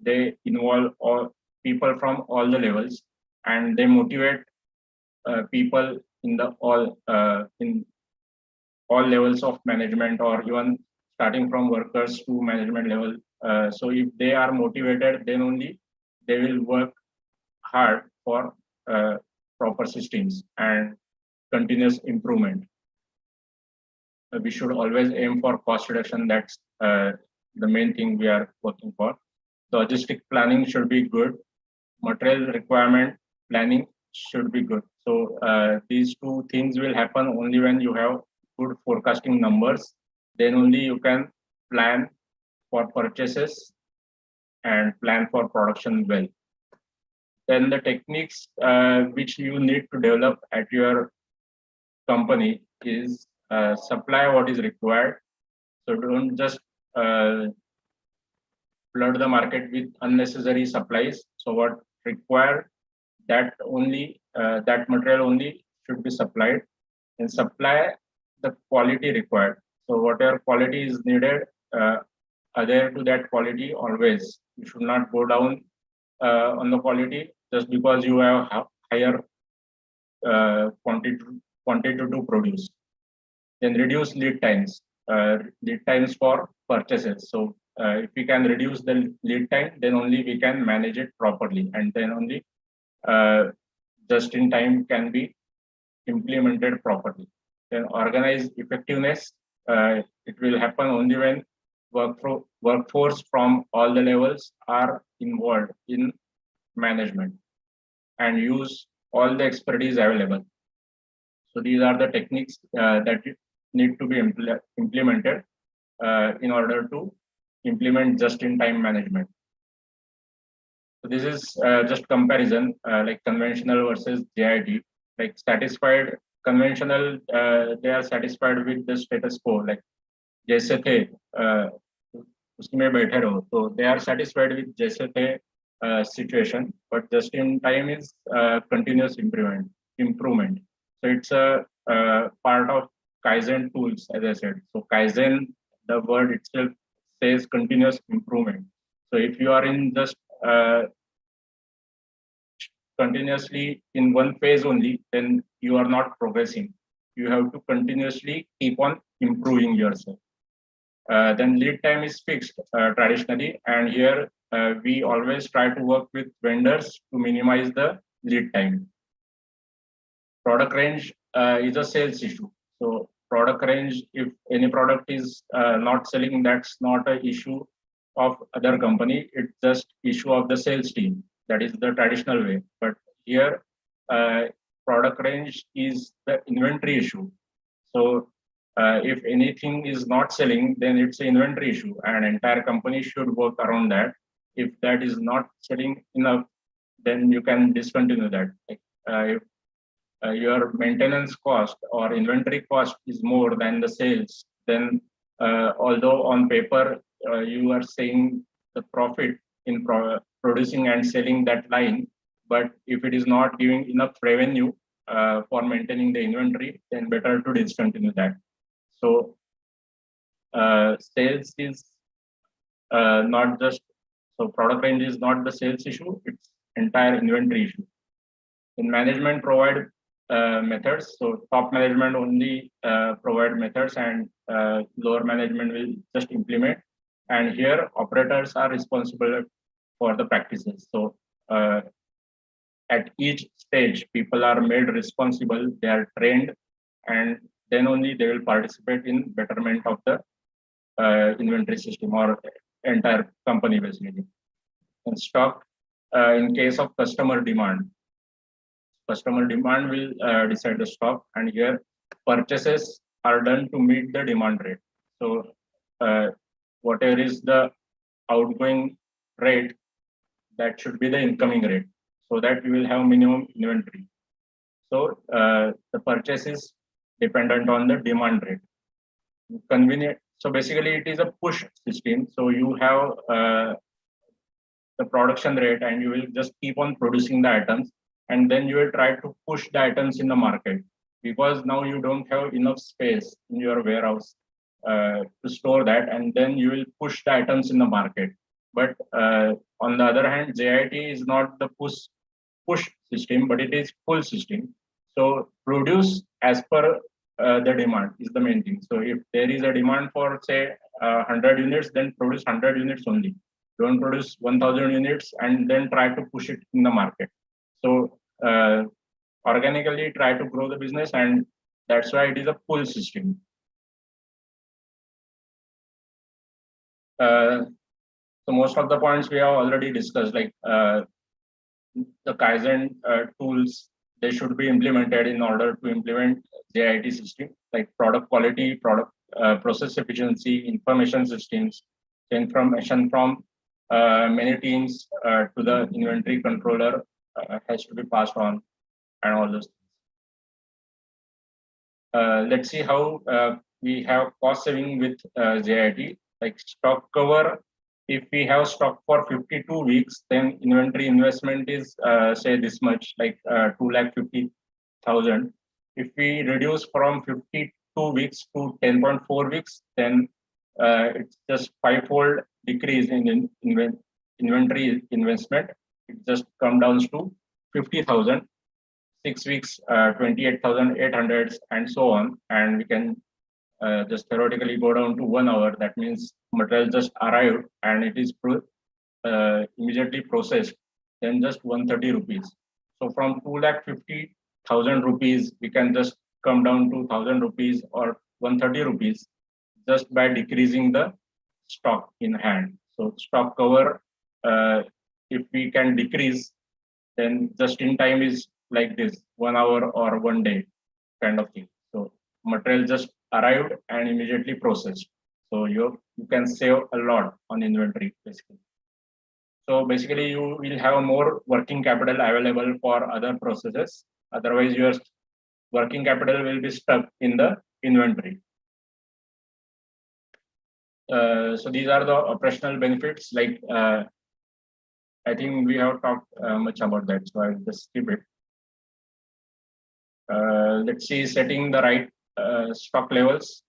they involve all people from all the levels, and they motivate people in all levels of management, or even starting from workers to management level. So if they are motivated, then only they will work hard for proper systems and continuous improvement. We should always aim for cost reduction. That's the main thing we are working for. Logistic planning should be good. Material requirement planning should be good. So these two things will happen only when you have good forecasting numbers. Then only you can plan for purchases and plan for production well. Then the techniques which you need to develop at your company is supply what is required. So don't just flood the market with unnecessary supplies. So what required, that material only should be supplied, and supply the quality required. So whatever quality is needed, adhere to that quality always. You should not go down on the quality just because you have higher quantity to produce. Then reduce lead times for purchases. So if we can reduce the lead time, then only we can manage it properly, and then only just in time can be implemented properly. Then organize effectiveness. It will happen only when workforce from all the levels are involved in management and use all the expertise available. So these are the techniques that need to be implemented in order to implement just-in-time management. So this is just comparison, like conventional versus JIT. Like satisfied conventional, they are satisfied with the status quo. Like जैसे थे उसी में बैठे रहो. So they are satisfied with जैसे थे situation, but just in time is continuous improvement. So it's a part of Kaizen tools, as I said. So Kaizen, the word itself says continuous improvement. So if you are in just continuously in one phase only, then you are not progressing. You have to continuously keep on improving yourself. Then lead time is fixed traditionally, and here we always try to work with vendors to minimize the lead time. Product range is a sales issue. So product range, if any product is not selling, that's not an issue of other company. It's just issue of the sales team. That is the traditional way. But here, product range is the inventory issue. So if anything is not selling, then it's an inventory issue, and entire company should work around that. If that is not selling enough, then you can discontinue that. If your maintenance cost or inventory cost is more than the sales, then although on paper you are saying the profit in producing and selling that line, but if it is not giving enough revenue for maintaining the inventory, then better to discontinue that. So sales is not just, so product range is not the sales issue, it's entire inventory issue. In management provide methods. So top management only provide methods, and lower management will just implement. And here operators are responsible for the practices. So at each stage, people are made responsible, they are trained, and then only they will participate in betterment of the inventory system or entire company basically. And stock, in case of customer demand will decide the stock, and here purchases are done to meet the demand rate. So whatever is the outgoing rate, that should be the incoming rate, so that you will have minimum inventory. So the purchase is dependent on the demand rate. Convenient. So basically it is a push system. So you have the production rate, and you will just keep on producing the items, and then you will try to push the items in the market, because now you don't have enough space in your warehouse to store that, and then you will push the items in the market. But on the other hand, JIT is not the push system, but it is pull system. So produce as per the demand is the main thing. So if there is a demand for say 100 units, then produce 100 units only. Don't produce 1000 units and then try to push it in the market. So organically try to grow the business, and that's why it is a pull system. So most of the points we have already discussed, like the Kaizen tools, they should be implemented in order to implement JIT system, like product quality, product process efficiency, information systems, information from many teams to the inventory controller has to be passed on, and all those things. Let's see how we have cost saving with JIT, like stock cover. If we have stock for 52 weeks, then inventory investment is say this much, like 250,000. If we reduce from 52 weeks to 10.4 weeks, then it's just fivefold decrease in inventory investment. It just comes down to 50,000. 6 weeks, 28,800, and so on. And we can just theoretically go down to 1 hour. That means material just arrived and it is immediately processed, then just 130 rupees. So from 250,000 rupees, we can just come down to 1,000 rupees or 130 rupees just by decreasing the stock in hand. So stock cover, if we can decrease, then just in time is like this, 1 hour or 1 day kind of thing. So material just arrived and immediately processed. So you can save a lot on inventory basically. So basically you will have more working capital available for other processes. Otherwise your working capital will be stuck in the inventory. So these are the operational benefits. Like I think we have talked much about that, so I'll just skip it. Let's see, setting the right stock levels.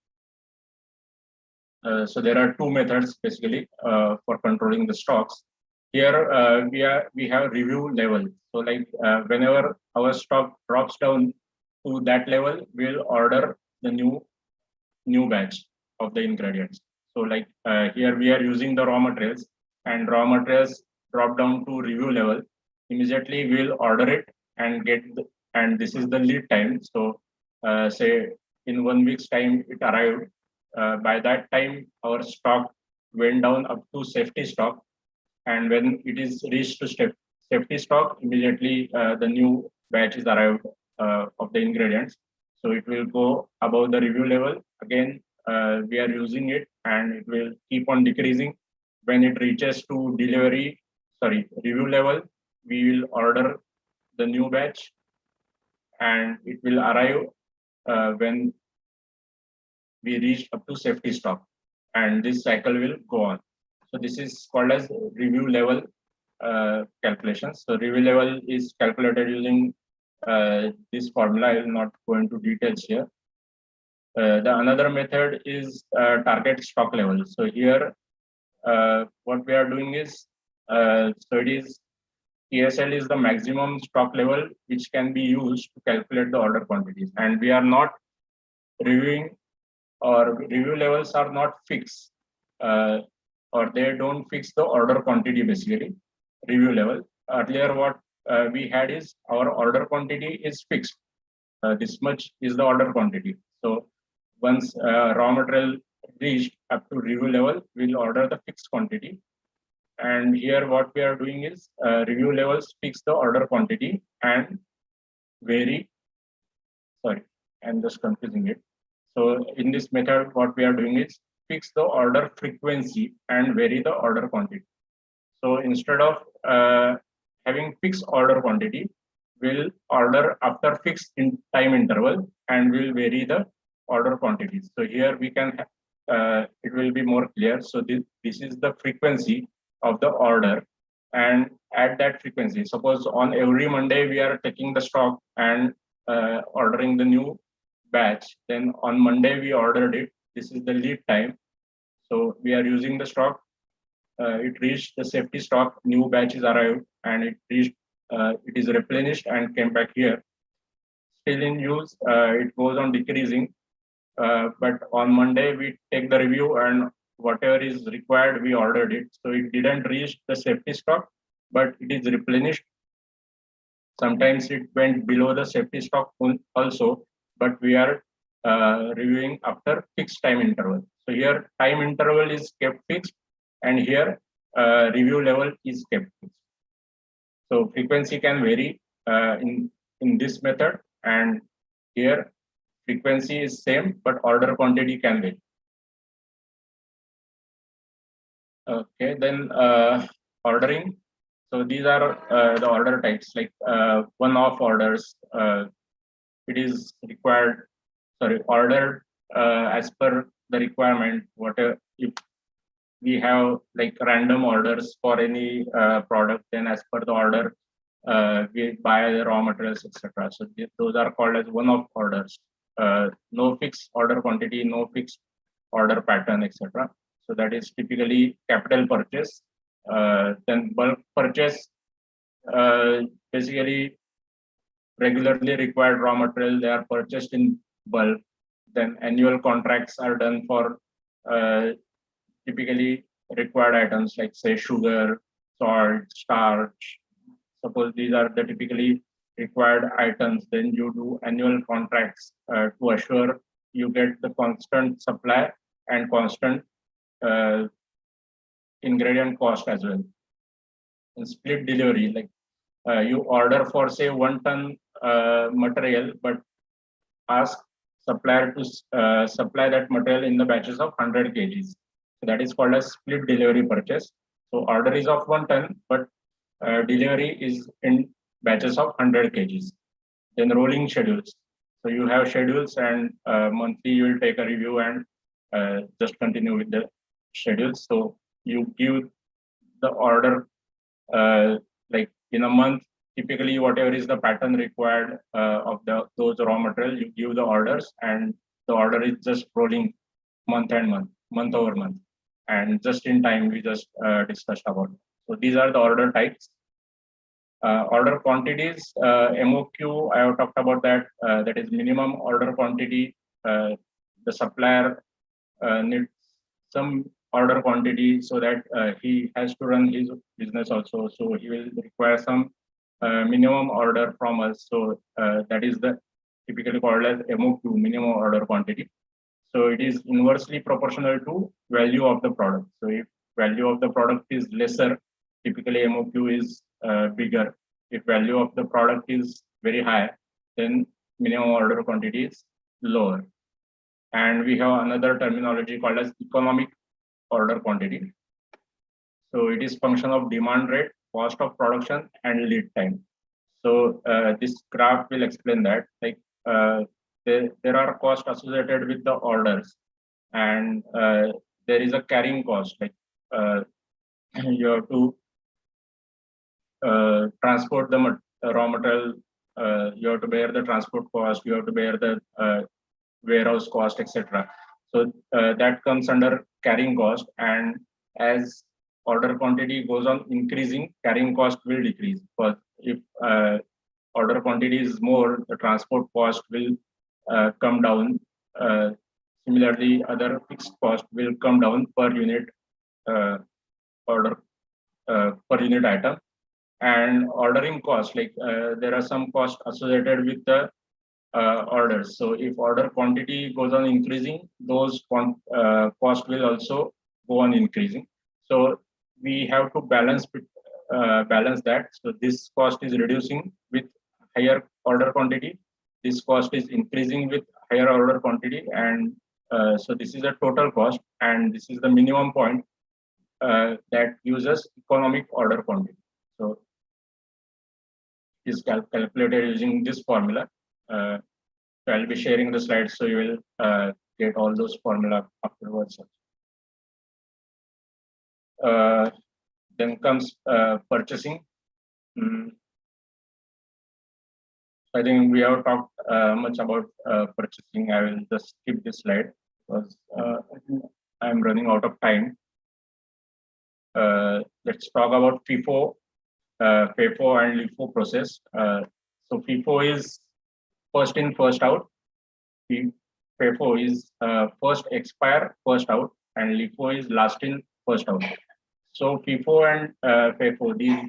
So there are two methods basically for controlling the stocks. Here we have review level. So like whenever our stock drops down to that level, we'll order the new batch of the ingredients. So like here we are using the raw materials, and raw materials drop down to review level. Immediately we'll order it and get and this is the lead time. So say in 1 week's time it arrived. By that time our stock went down up to safety stock, and when it is reached to safety stock, immediately the new batch is arrived of the ingredients. So it will go above the review level. Again, we are using it and it will keep on decreasing. When it reaches to review level, we will order the new batch and it will arrive when we reach up to safety stock, and this cycle will go on. So this is called as review level calculations. So review level is calculated using this formula. I will not go into details here. The another method is target stock level. So here, what we are doing is, so it is TSL is the maximum stock level which can be used to calculate the order quantities, and we are not reviewing, or review levels are not fixed, or they don't fix the order quantity basically. Review level. Earlier, what we had is our order quantity is fixed. This much is the order quantity. So once raw material reached up to review level, we'll order the fixed quantity. And here what we are doing is review levels fix the order quantity and vary. Sorry, I'm just confusing it. So in this method, what we are doing is fix the order frequency and vary the order quantity. So instead of having fixed order quantity, we'll order after fixed time interval and we'll vary the order quantities. So here we can, it will be more clear. So this is the frequency of the order, and at that frequency, suppose on every Monday we are taking the stock and ordering the new batch, then on Monday we ordered it. This is the lead time. So we are using the stock. It reached the safety stock, new batch is arrived, and it is replenished and came back here. Still in use, it goes on decreasing. But on Monday we take the review and whatever is required, we ordered it. So it didn't reach the safety stock, but it is replenished. Sometimes it went below the safety stock also, but we are reviewing after fixed time interval. So here time interval is kept fixed, and here review level is kept fixed. So frequency can vary in this method, and here frequency is same, but order quantity can vary. Okay, then ordering. So these are the order types, like one-off orders. It is required, ordered as per the requirement. Whatever, if we have like random orders for any product, then as per the order, we buy the raw materials, etc. So those are called as one-off orders. No fixed order quantity, no fixed order pattern, etc. So that is typically capital purchase. Then bulk purchase, basically regularly required raw material, they are purchased in bulk. Then annual contracts are done for typically required items like say sugar, salt, starch. Suppose these are the typically required items, then you do annual contracts to assure you get the constant supply and constant ingredient cost as well. And split delivery, like you order for say 1 ton material, but ask supplier to supply that material in the batches of 100 kgs. So that is called as split delivery purchase. So order is of 1 ton, but delivery is in batches of 100 kgs. Then rolling schedules. So you have schedules, and monthly you will take a review and just continue with the schedules. So you give the order like in a month, typically whatever is the pattern required of those raw material, you give the orders, and the order is just rolling month and month over month. And just in time, we just discussed about it. So these are the order types. Order quantities, MOQ, I have talked about that. That is minimum order quantity. The supplier needs some order quantity so that he has to run his business also. So he will require some minimum order from us. So that is the typically called as MOQ, minimum order quantity. So it is inversely proportional to value of the product. So if value of the product is lesser, typically MOQ is bigger. If value of the product is very high, then minimum order quantity is lower. And we have another terminology called as economic order quantity. So it is function of demand rate, cost of production, and lead time. So this graph will explain that. Like there are costs associated with the orders, and there is a carrying cost. Like you have to transport the raw material. You have to bear the transport cost. You have to bear the warehouse cost, etc. So that comes under carrying cost, and as order quantity goes on increasing, carrying cost will decrease. But if order quantity is more, the transport cost will come down. Similarly, other fixed cost will come down per unit order per unit item. And ordering cost, like there are some costs associated with the orders. So if order quantity goes on increasing, those cost will also go on increasing. So we have to balance that. So this cost is reducing with higher order quantity. This cost is increasing with higher order quantity, and so this is a total cost, and this is the minimum point that uses economic order quantity. So it is calculated using this formula. So I'll be sharing the slides, so you will get all those formula afterwards. Then comes purchasing. I think we have talked much about purchasing. I will just skip this slide because I think I'm running out of time. Let's talk about FIFO, FIFO and LIFO process. So FIFO is first in, first out. FIFO is first expire, first out, and LIFO is last in, first out. So FIFO and FIFO, these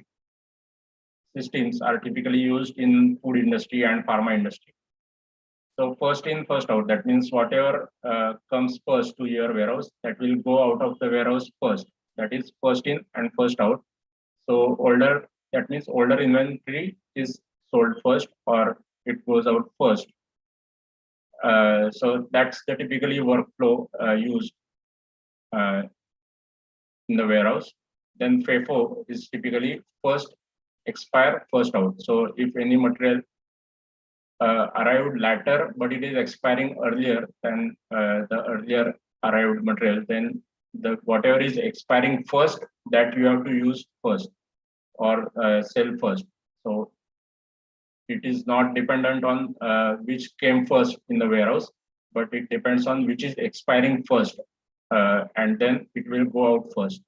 systems are typically used in food industry and pharma industry. So first in, first out, that means whatever comes first to your warehouse, that will go out of the warehouse first. That is first in and first out. So older, that means older inventory is sold first or it goes out first. So that's the typically workflow used in the warehouse. Then FIFO is typically first expire, first out. So if any material arrived later, but it is expiring earlier than the earlier arrived material, then the whatever is expiring first, that you have to use first or sell first. So it is not dependent on which came first in the warehouse, but it depends on which is expiring first, and then it will go out first.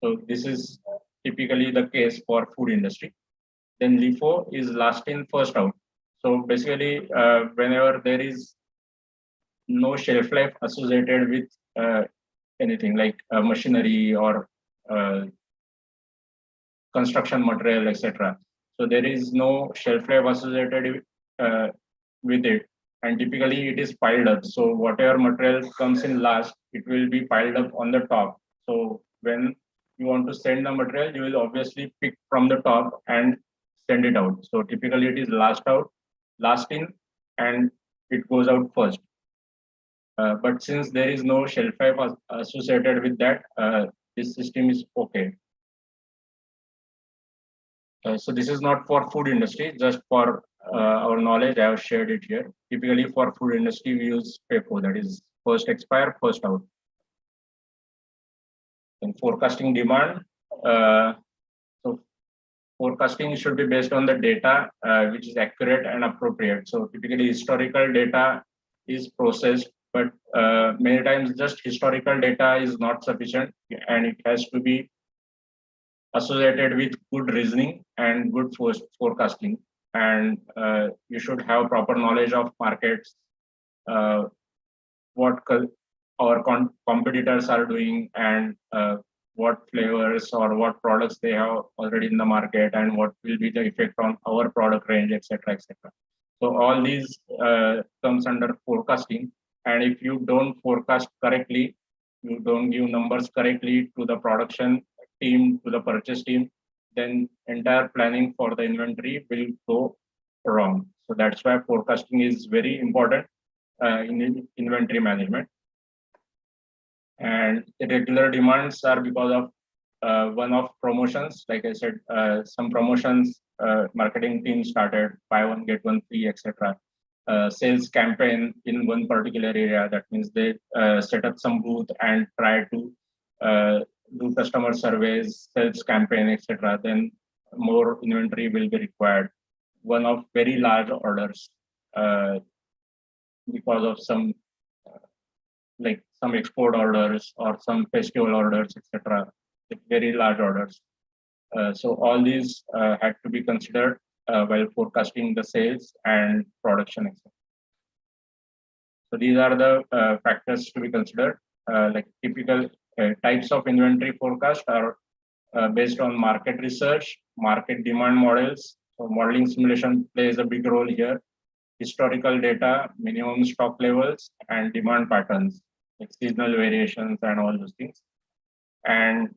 So this is typically the case for food industry. Then LIFO is last in, first out. So basically, whenever there is no shelf life associated with anything like machinery or construction material, etc. So there is no shelf life associated with it, and typically it is piled up. So whatever material comes in last, it will be piled up on the top. So when you want to send the material, you will obviously pick from the top and send it out. So typically it is last out, last in, and it goes out first. But since there is no shelf life associated with that, this system is okay. So this is not for food industry, just for our knowledge, I have shared it here. Typically for food industry, we use FIFO, that is first expire, first out. And forecasting demand. So forecasting should be based on the data, which is accurate and appropriate. So typically historical data is processed, but many times just historical data is not sufficient, and it has to be associated with good reasoning and good forecasting. And you should have proper knowledge of markets, what our competitors are doing, and what flavors or what products they have already in the market, and what will be the effect on our product range, etc., etc. So all these comes under forecasting. And if you don't forecast correctly, you don't give numbers correctly to the production team, to the purchase team, then entire planning for the inventory will go wrong. So that's why forecasting is very important in inventory management. And irregular demands are because of one-off promotions. Like I said, some promotions, marketing team started buy one get one free, etc. Sales campaign in one particular area. That means they set up some booth and try to do customer surveys, sales campaign, etc. Then more inventory will be required. One of very large orders because of some like some export orders or some festival orders, etc. Very large orders. So all these had to be considered while forecasting the sales and production, etc. So these are the factors to be considered. Like typical types of inventory forecast are based on market research, market demand models. So modeling simulation plays a big role here. Historical data, minimum stock levels, and demand patterns, like seasonal variations and all those things. And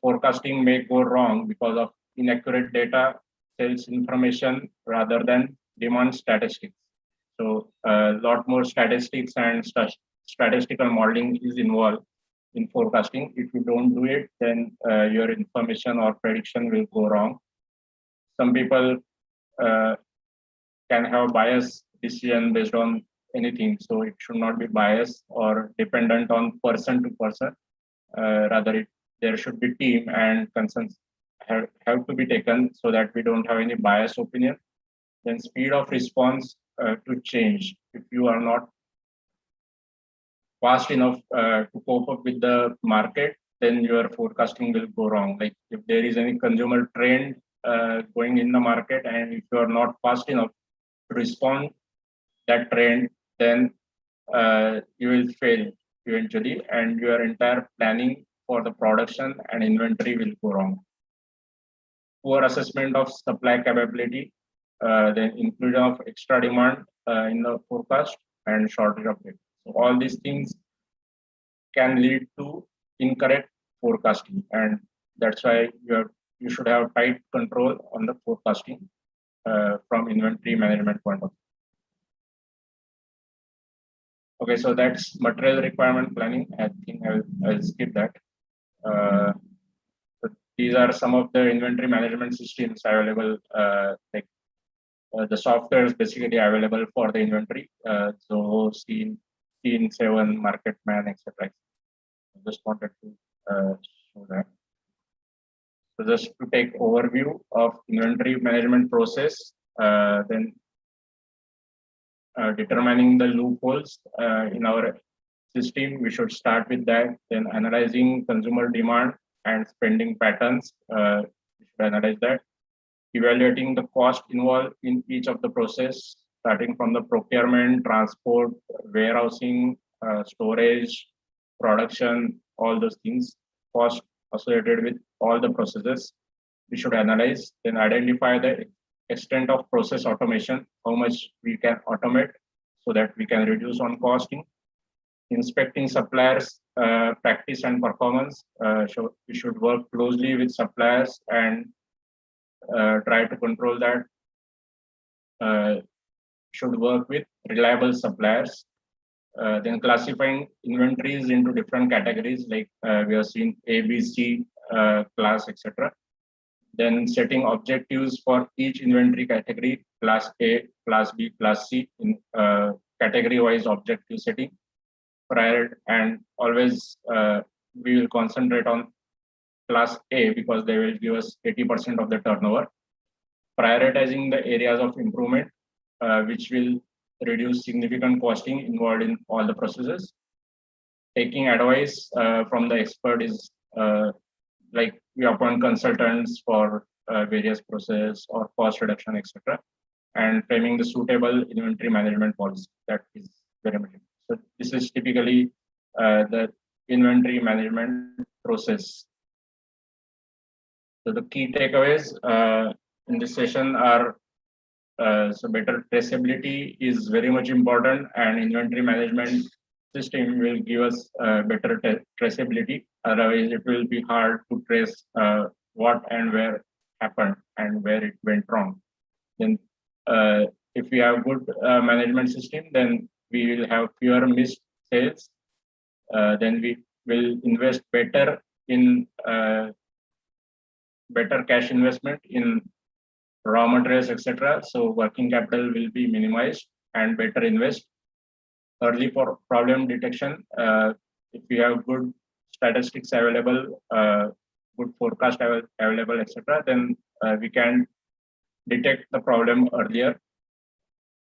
forecasting may go wrong because of inaccurate data, sales information rather than demand statistics. So a lot more statistics and statistical modeling is involved in forecasting. If you don't do it, then your information or prediction will go wrong. Some people can have biased decision based on anything. So it should not be biased or dependent on person to person. Rather, there should be team and concerns have to be taken so that we don't have any biased opinion. Then speed of response to change. If you are not fast enough to cope up with the market, then your forecasting will go wrong. Like if there is any consumer trend going in the market, and if you are not fast enough to respond that trend, then you will fail eventually, and your entire planning for the production and inventory will go wrong. Poor assessment of supply capability, then inclusion of extra demand in the forecast, and shortage of it. So all these things can lead to incorrect forecasting, and that's why you should have tight control on the forecasting from inventory management point of view. Okay, so that's material requirement planning. I think I'll skip that. So these are some of the inventory management systems available. The software is basically available for the inventory. So Scene 7, MarketMan, etc. I just wanted to show that. So just to take overview of inventory management process, then determining the loopholes in our system, we should start with that. Then analyzing consumer demand and spending patterns, we should analyze that. Evaluating the cost involved in each of the process, starting from the procurement, transport, warehousing, storage, production, all those things, cost associated with all the processes, we should analyze. Then identify the extent of process automation, how much we can automate so that we can reduce on costing. Inspecting suppliers' practice and performance. So we should work closely with suppliers and try to control that. Should work with reliable suppliers. Then classifying inventories into different categories, like we have seen A, B, C class, etc. Then setting objectives for each inventory category, class A, class B, class C, in category-wise objective setting. Prior and always we will concentrate on class A because they will give us 80% of the turnover. Prioritizing the areas of improvement, which will reduce significant costing involved in all the processes. Taking advice from the expert is like we appoint consultants for various process or cost reduction, etc. And framing the suitable inventory management policy, that is very important. So this is typically the inventory management process. So the key takeaways in this session are so better traceability is very much important, and inventory management system will give us better traceability. Otherwise, it will be hard to trace what and where happened and where it went wrong. Then, if we have good management system, then we will have fewer missed sales. Then we will invest better in better cash investment in raw materials, etc. So working capital will be minimized and better invest. Early for problem detection, if we have good statistics available, good forecast available, etc., then we can detect the problem earlier.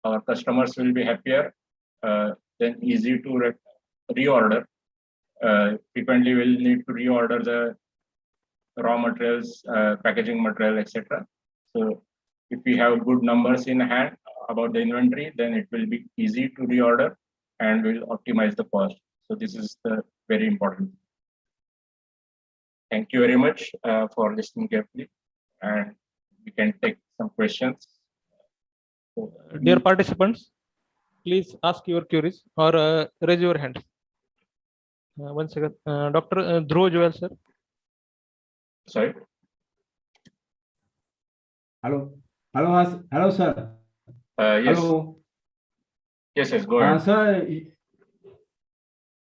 Our customers will be happier, then easy to reorder. Frequently, we'll need to reorder the raw materials, packaging material, etc. So if we have good numbers in hand about the inventory, then it will be easy to reorder and will optimize the cost. So this is the very important. Thank you very much for listening carefully, and we can take some questions. Dear participants, please ask your queries or raise your hand. One second, Dr. Dhruv Joel, sir. Sorry. Hello, hello, sir. Yes. Hello. Yes, go ahead. Sir.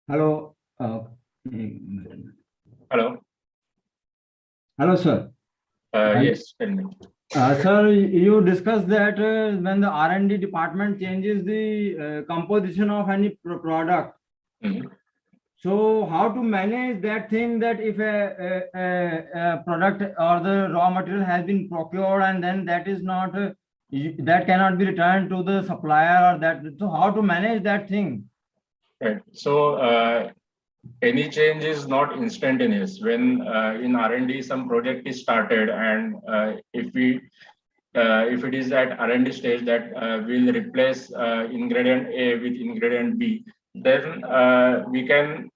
Hello. Hello. Hello, sir. Yes, tell me. Sir, you discussed that when the R&D department changes the composition of any product. Mm-hmm. So how to manage that thing, that if a product or the raw material has been procured and then that is not that cannot be returned to the supplier, or that, so how to manage that thing? Right. So any change is not instantaneous. When in R&D some project is started, and if it is at R&D stage that we'll replace ingredient A with ingredient B, then we can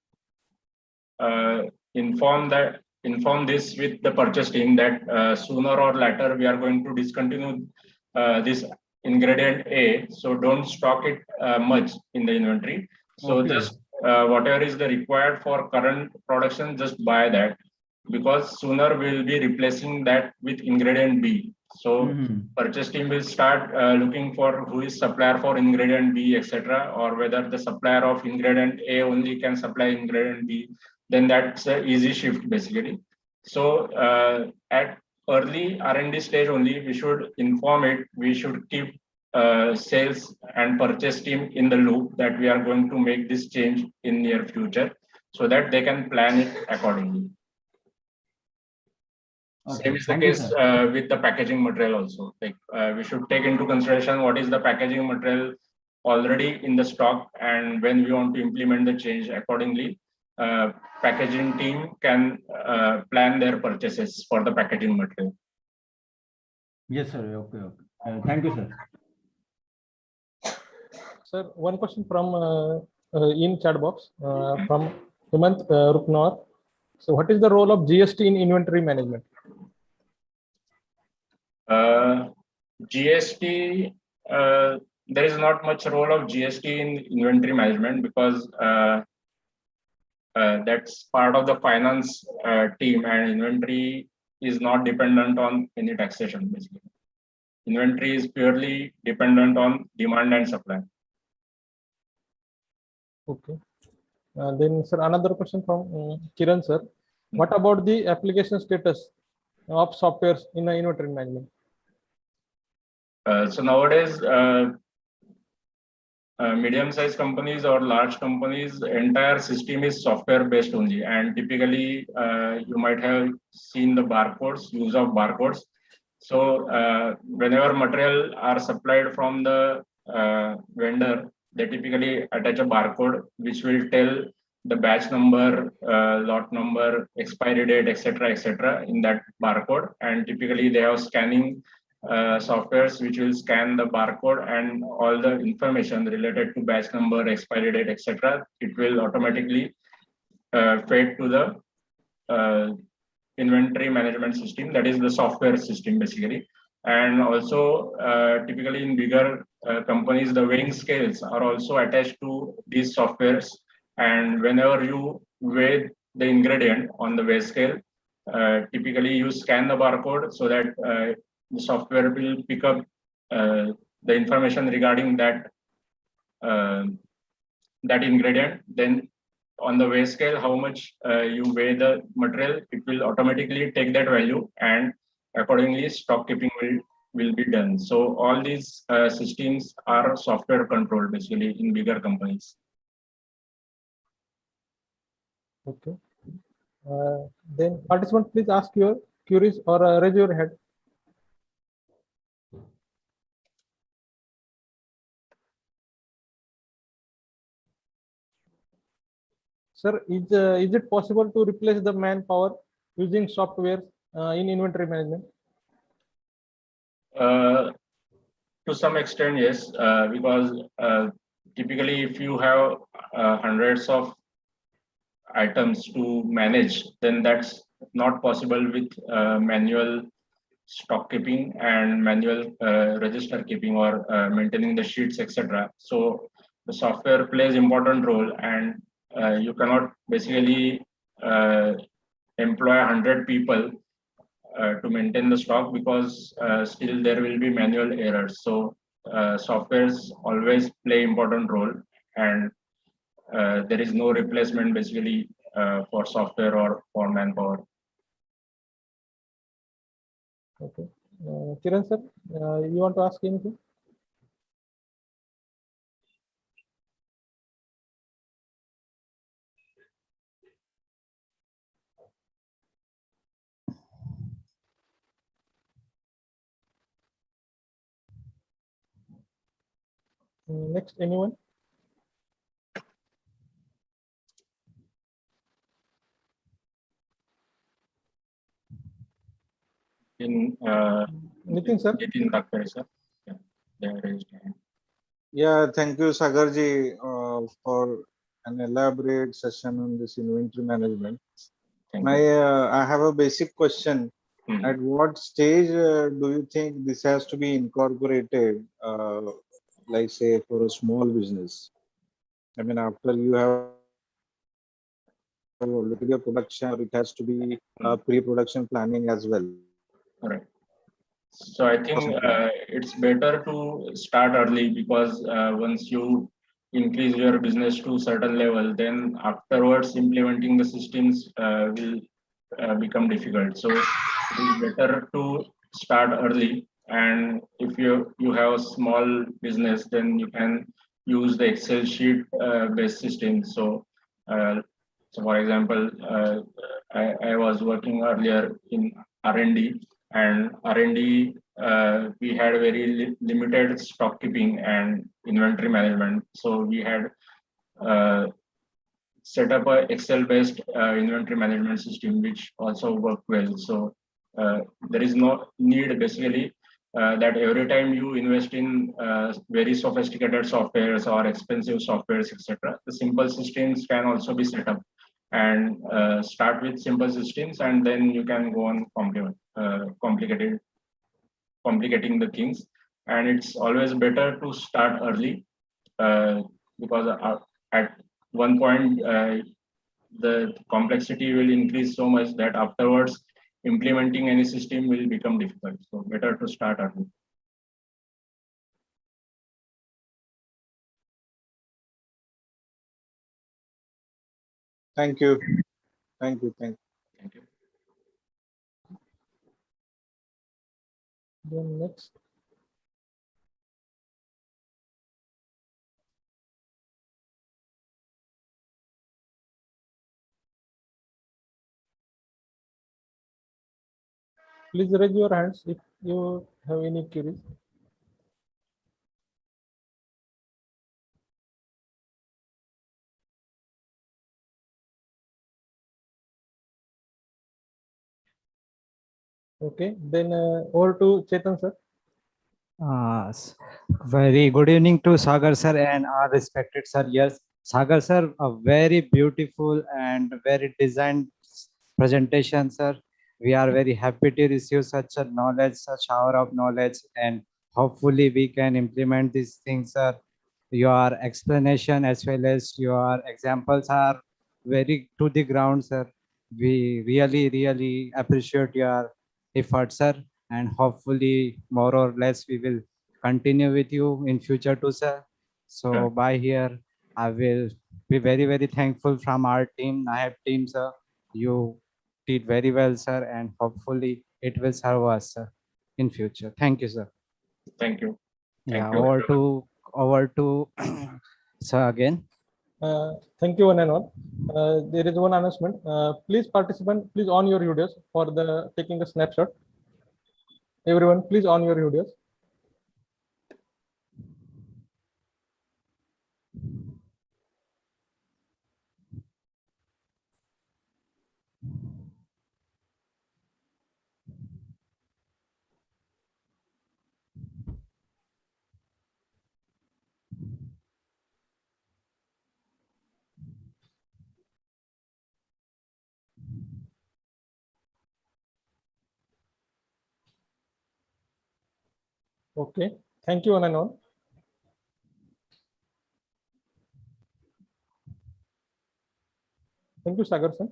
inform this with the purchase team that sooner or later we are going to discontinue this ingredient A, so don't stock it much in the inventory. So Okay. just whatever is the required for current production, just buy that, because sooner we'll be replacing that with ingredient B. So purchase team will start looking for who is supplier for ingredient B, etc., or whether the supplier of ingredient A only can supply ingredient B. Then that's an easy shift basically. So at early R&D stage only, we should inform it. We should keep sales and purchase team in the loop that we are going to make this change in near future, so that they can plan it accordingly. Okay. Same is the case with the packaging material also. Like we should take into consideration what is the packaging material already in the stock, and when we want to implement the change accordingly, packaging team can plan their purchases for the packaging material. Yes, sir. Okay. Thank you, sir. Sir, one question from in chat box from Hemant Ruknawar. So what is the role of GST in inventory management? GST, there is not much role of GST in inventory management, because that's part of the finance team, and inventory is not dependent on any taxation basically. Inventory is purely dependent on demand and supply. Okay. Then, sir, another question from Kiran, sir. What about the application status of softwares in inventory management? So nowadays, medium-sized companies or large companies, entire system is software-based only, and typically you might have seen the barcodes, use of barcodes. So whenever material are supplied from the vendor, they typically attach a barcode which will tell the batch number, lot number, expiry date, etc., in that barcode. And typically they have scanning softwares which will scan the barcode and all the information related to batch number, expiry date, etc. It will automatically fed to the inventory management system, that is the software system basically. And also typically in bigger companies, the weighing scales are also attached to these softwares, and whenever you weigh the ingredient on the weigh scale, typically you scan the barcode so that the software will pick up the information regarding that that ingredient. Then on the weigh scale, how much you weigh the material, it will automatically take that value, and accordingly stock keeping will be done. So all these systems are software controlled basically in bigger companies. Okay. Then participant, please ask your queries or raise your hand. Sir, is it possible to replace the manpower using software in inventory management? To some extent, yes, because typically if you have hundreds of items to manage, then that's not possible with manual stock keeping and manual register keeping or maintaining the sheets, etc. So the software plays important role, and you cannot basically employ 100 people to maintain the stock, because still there will be manual errors. So softwares always play important role, and there is no replacement basically for software or for manpower. Okay. Kiran sir, you want to ask anything? Next, anyone? In Nitin sir. Nitin Kakare, sir. Yeah, they are raised hand. Yeah, thank you, Sagarji, for an elaborate session on this inventory management. Thank you. I have a basic question. Hmm. At what stage do you think this has to be incorporated, like say for a small business? I mean, after you have already a production, or it has to be pre-production planning as well. Correct. So I think it's better to start early, because once you increase your business to certain level, then afterwards implementing the systems will become difficult. So it is better to start early. And if you have a small business, then you can use the Excel sheet based system. So for example, I was working earlier in R&D, and R&D we had very limited stock keeping and inventory management. So we had set up a Excel based inventory management system, which also worked well. So there is no need basically that every time you invest in very sophisticated softwares or expensive softwares, etc., the simple systems can also be set up, and start with simple systems, and then you can go on complicating the things. And it's always better to start early, because at one point the complexity will increase so much that afterwards implementing any system will become difficult. So better to start early. Thank you. Thank you. Thank you. Thank you. Then next. Please raise your hands if you have any queries. Okay, then over to Chetan sir. Very good evening to Sagar sir and our respected sir. Yes, Sagar sir, a very beautiful and very designed presentation, sir. We are very happy to receive such a knowledge, such shower of knowledge, and hopefully we can implement these things, sir. Your explanation as well as your examples are very to the ground, sir. We really appreciate your effort, sir, and hopefully more or less we will continue with you in future too, sir. So Sure. by here, I will be very thankful from our team, NAHEP team, sir. You did very well, sir, and hopefully it will serve us, sir, in future. Thank you, sir. Thank you. Yeah, Thank you. over to sir again. Thank you, one and all. There is one announcement. Please, participant, please on your videos for the taking a snapshot. Everyone, please on your videos. Okay. Thank you, one and all. Thank you, Sagar sir.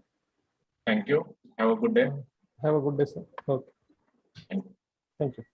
Thank you. Have a good day. Have a good day, sir. Okay. Thank you. Thank you.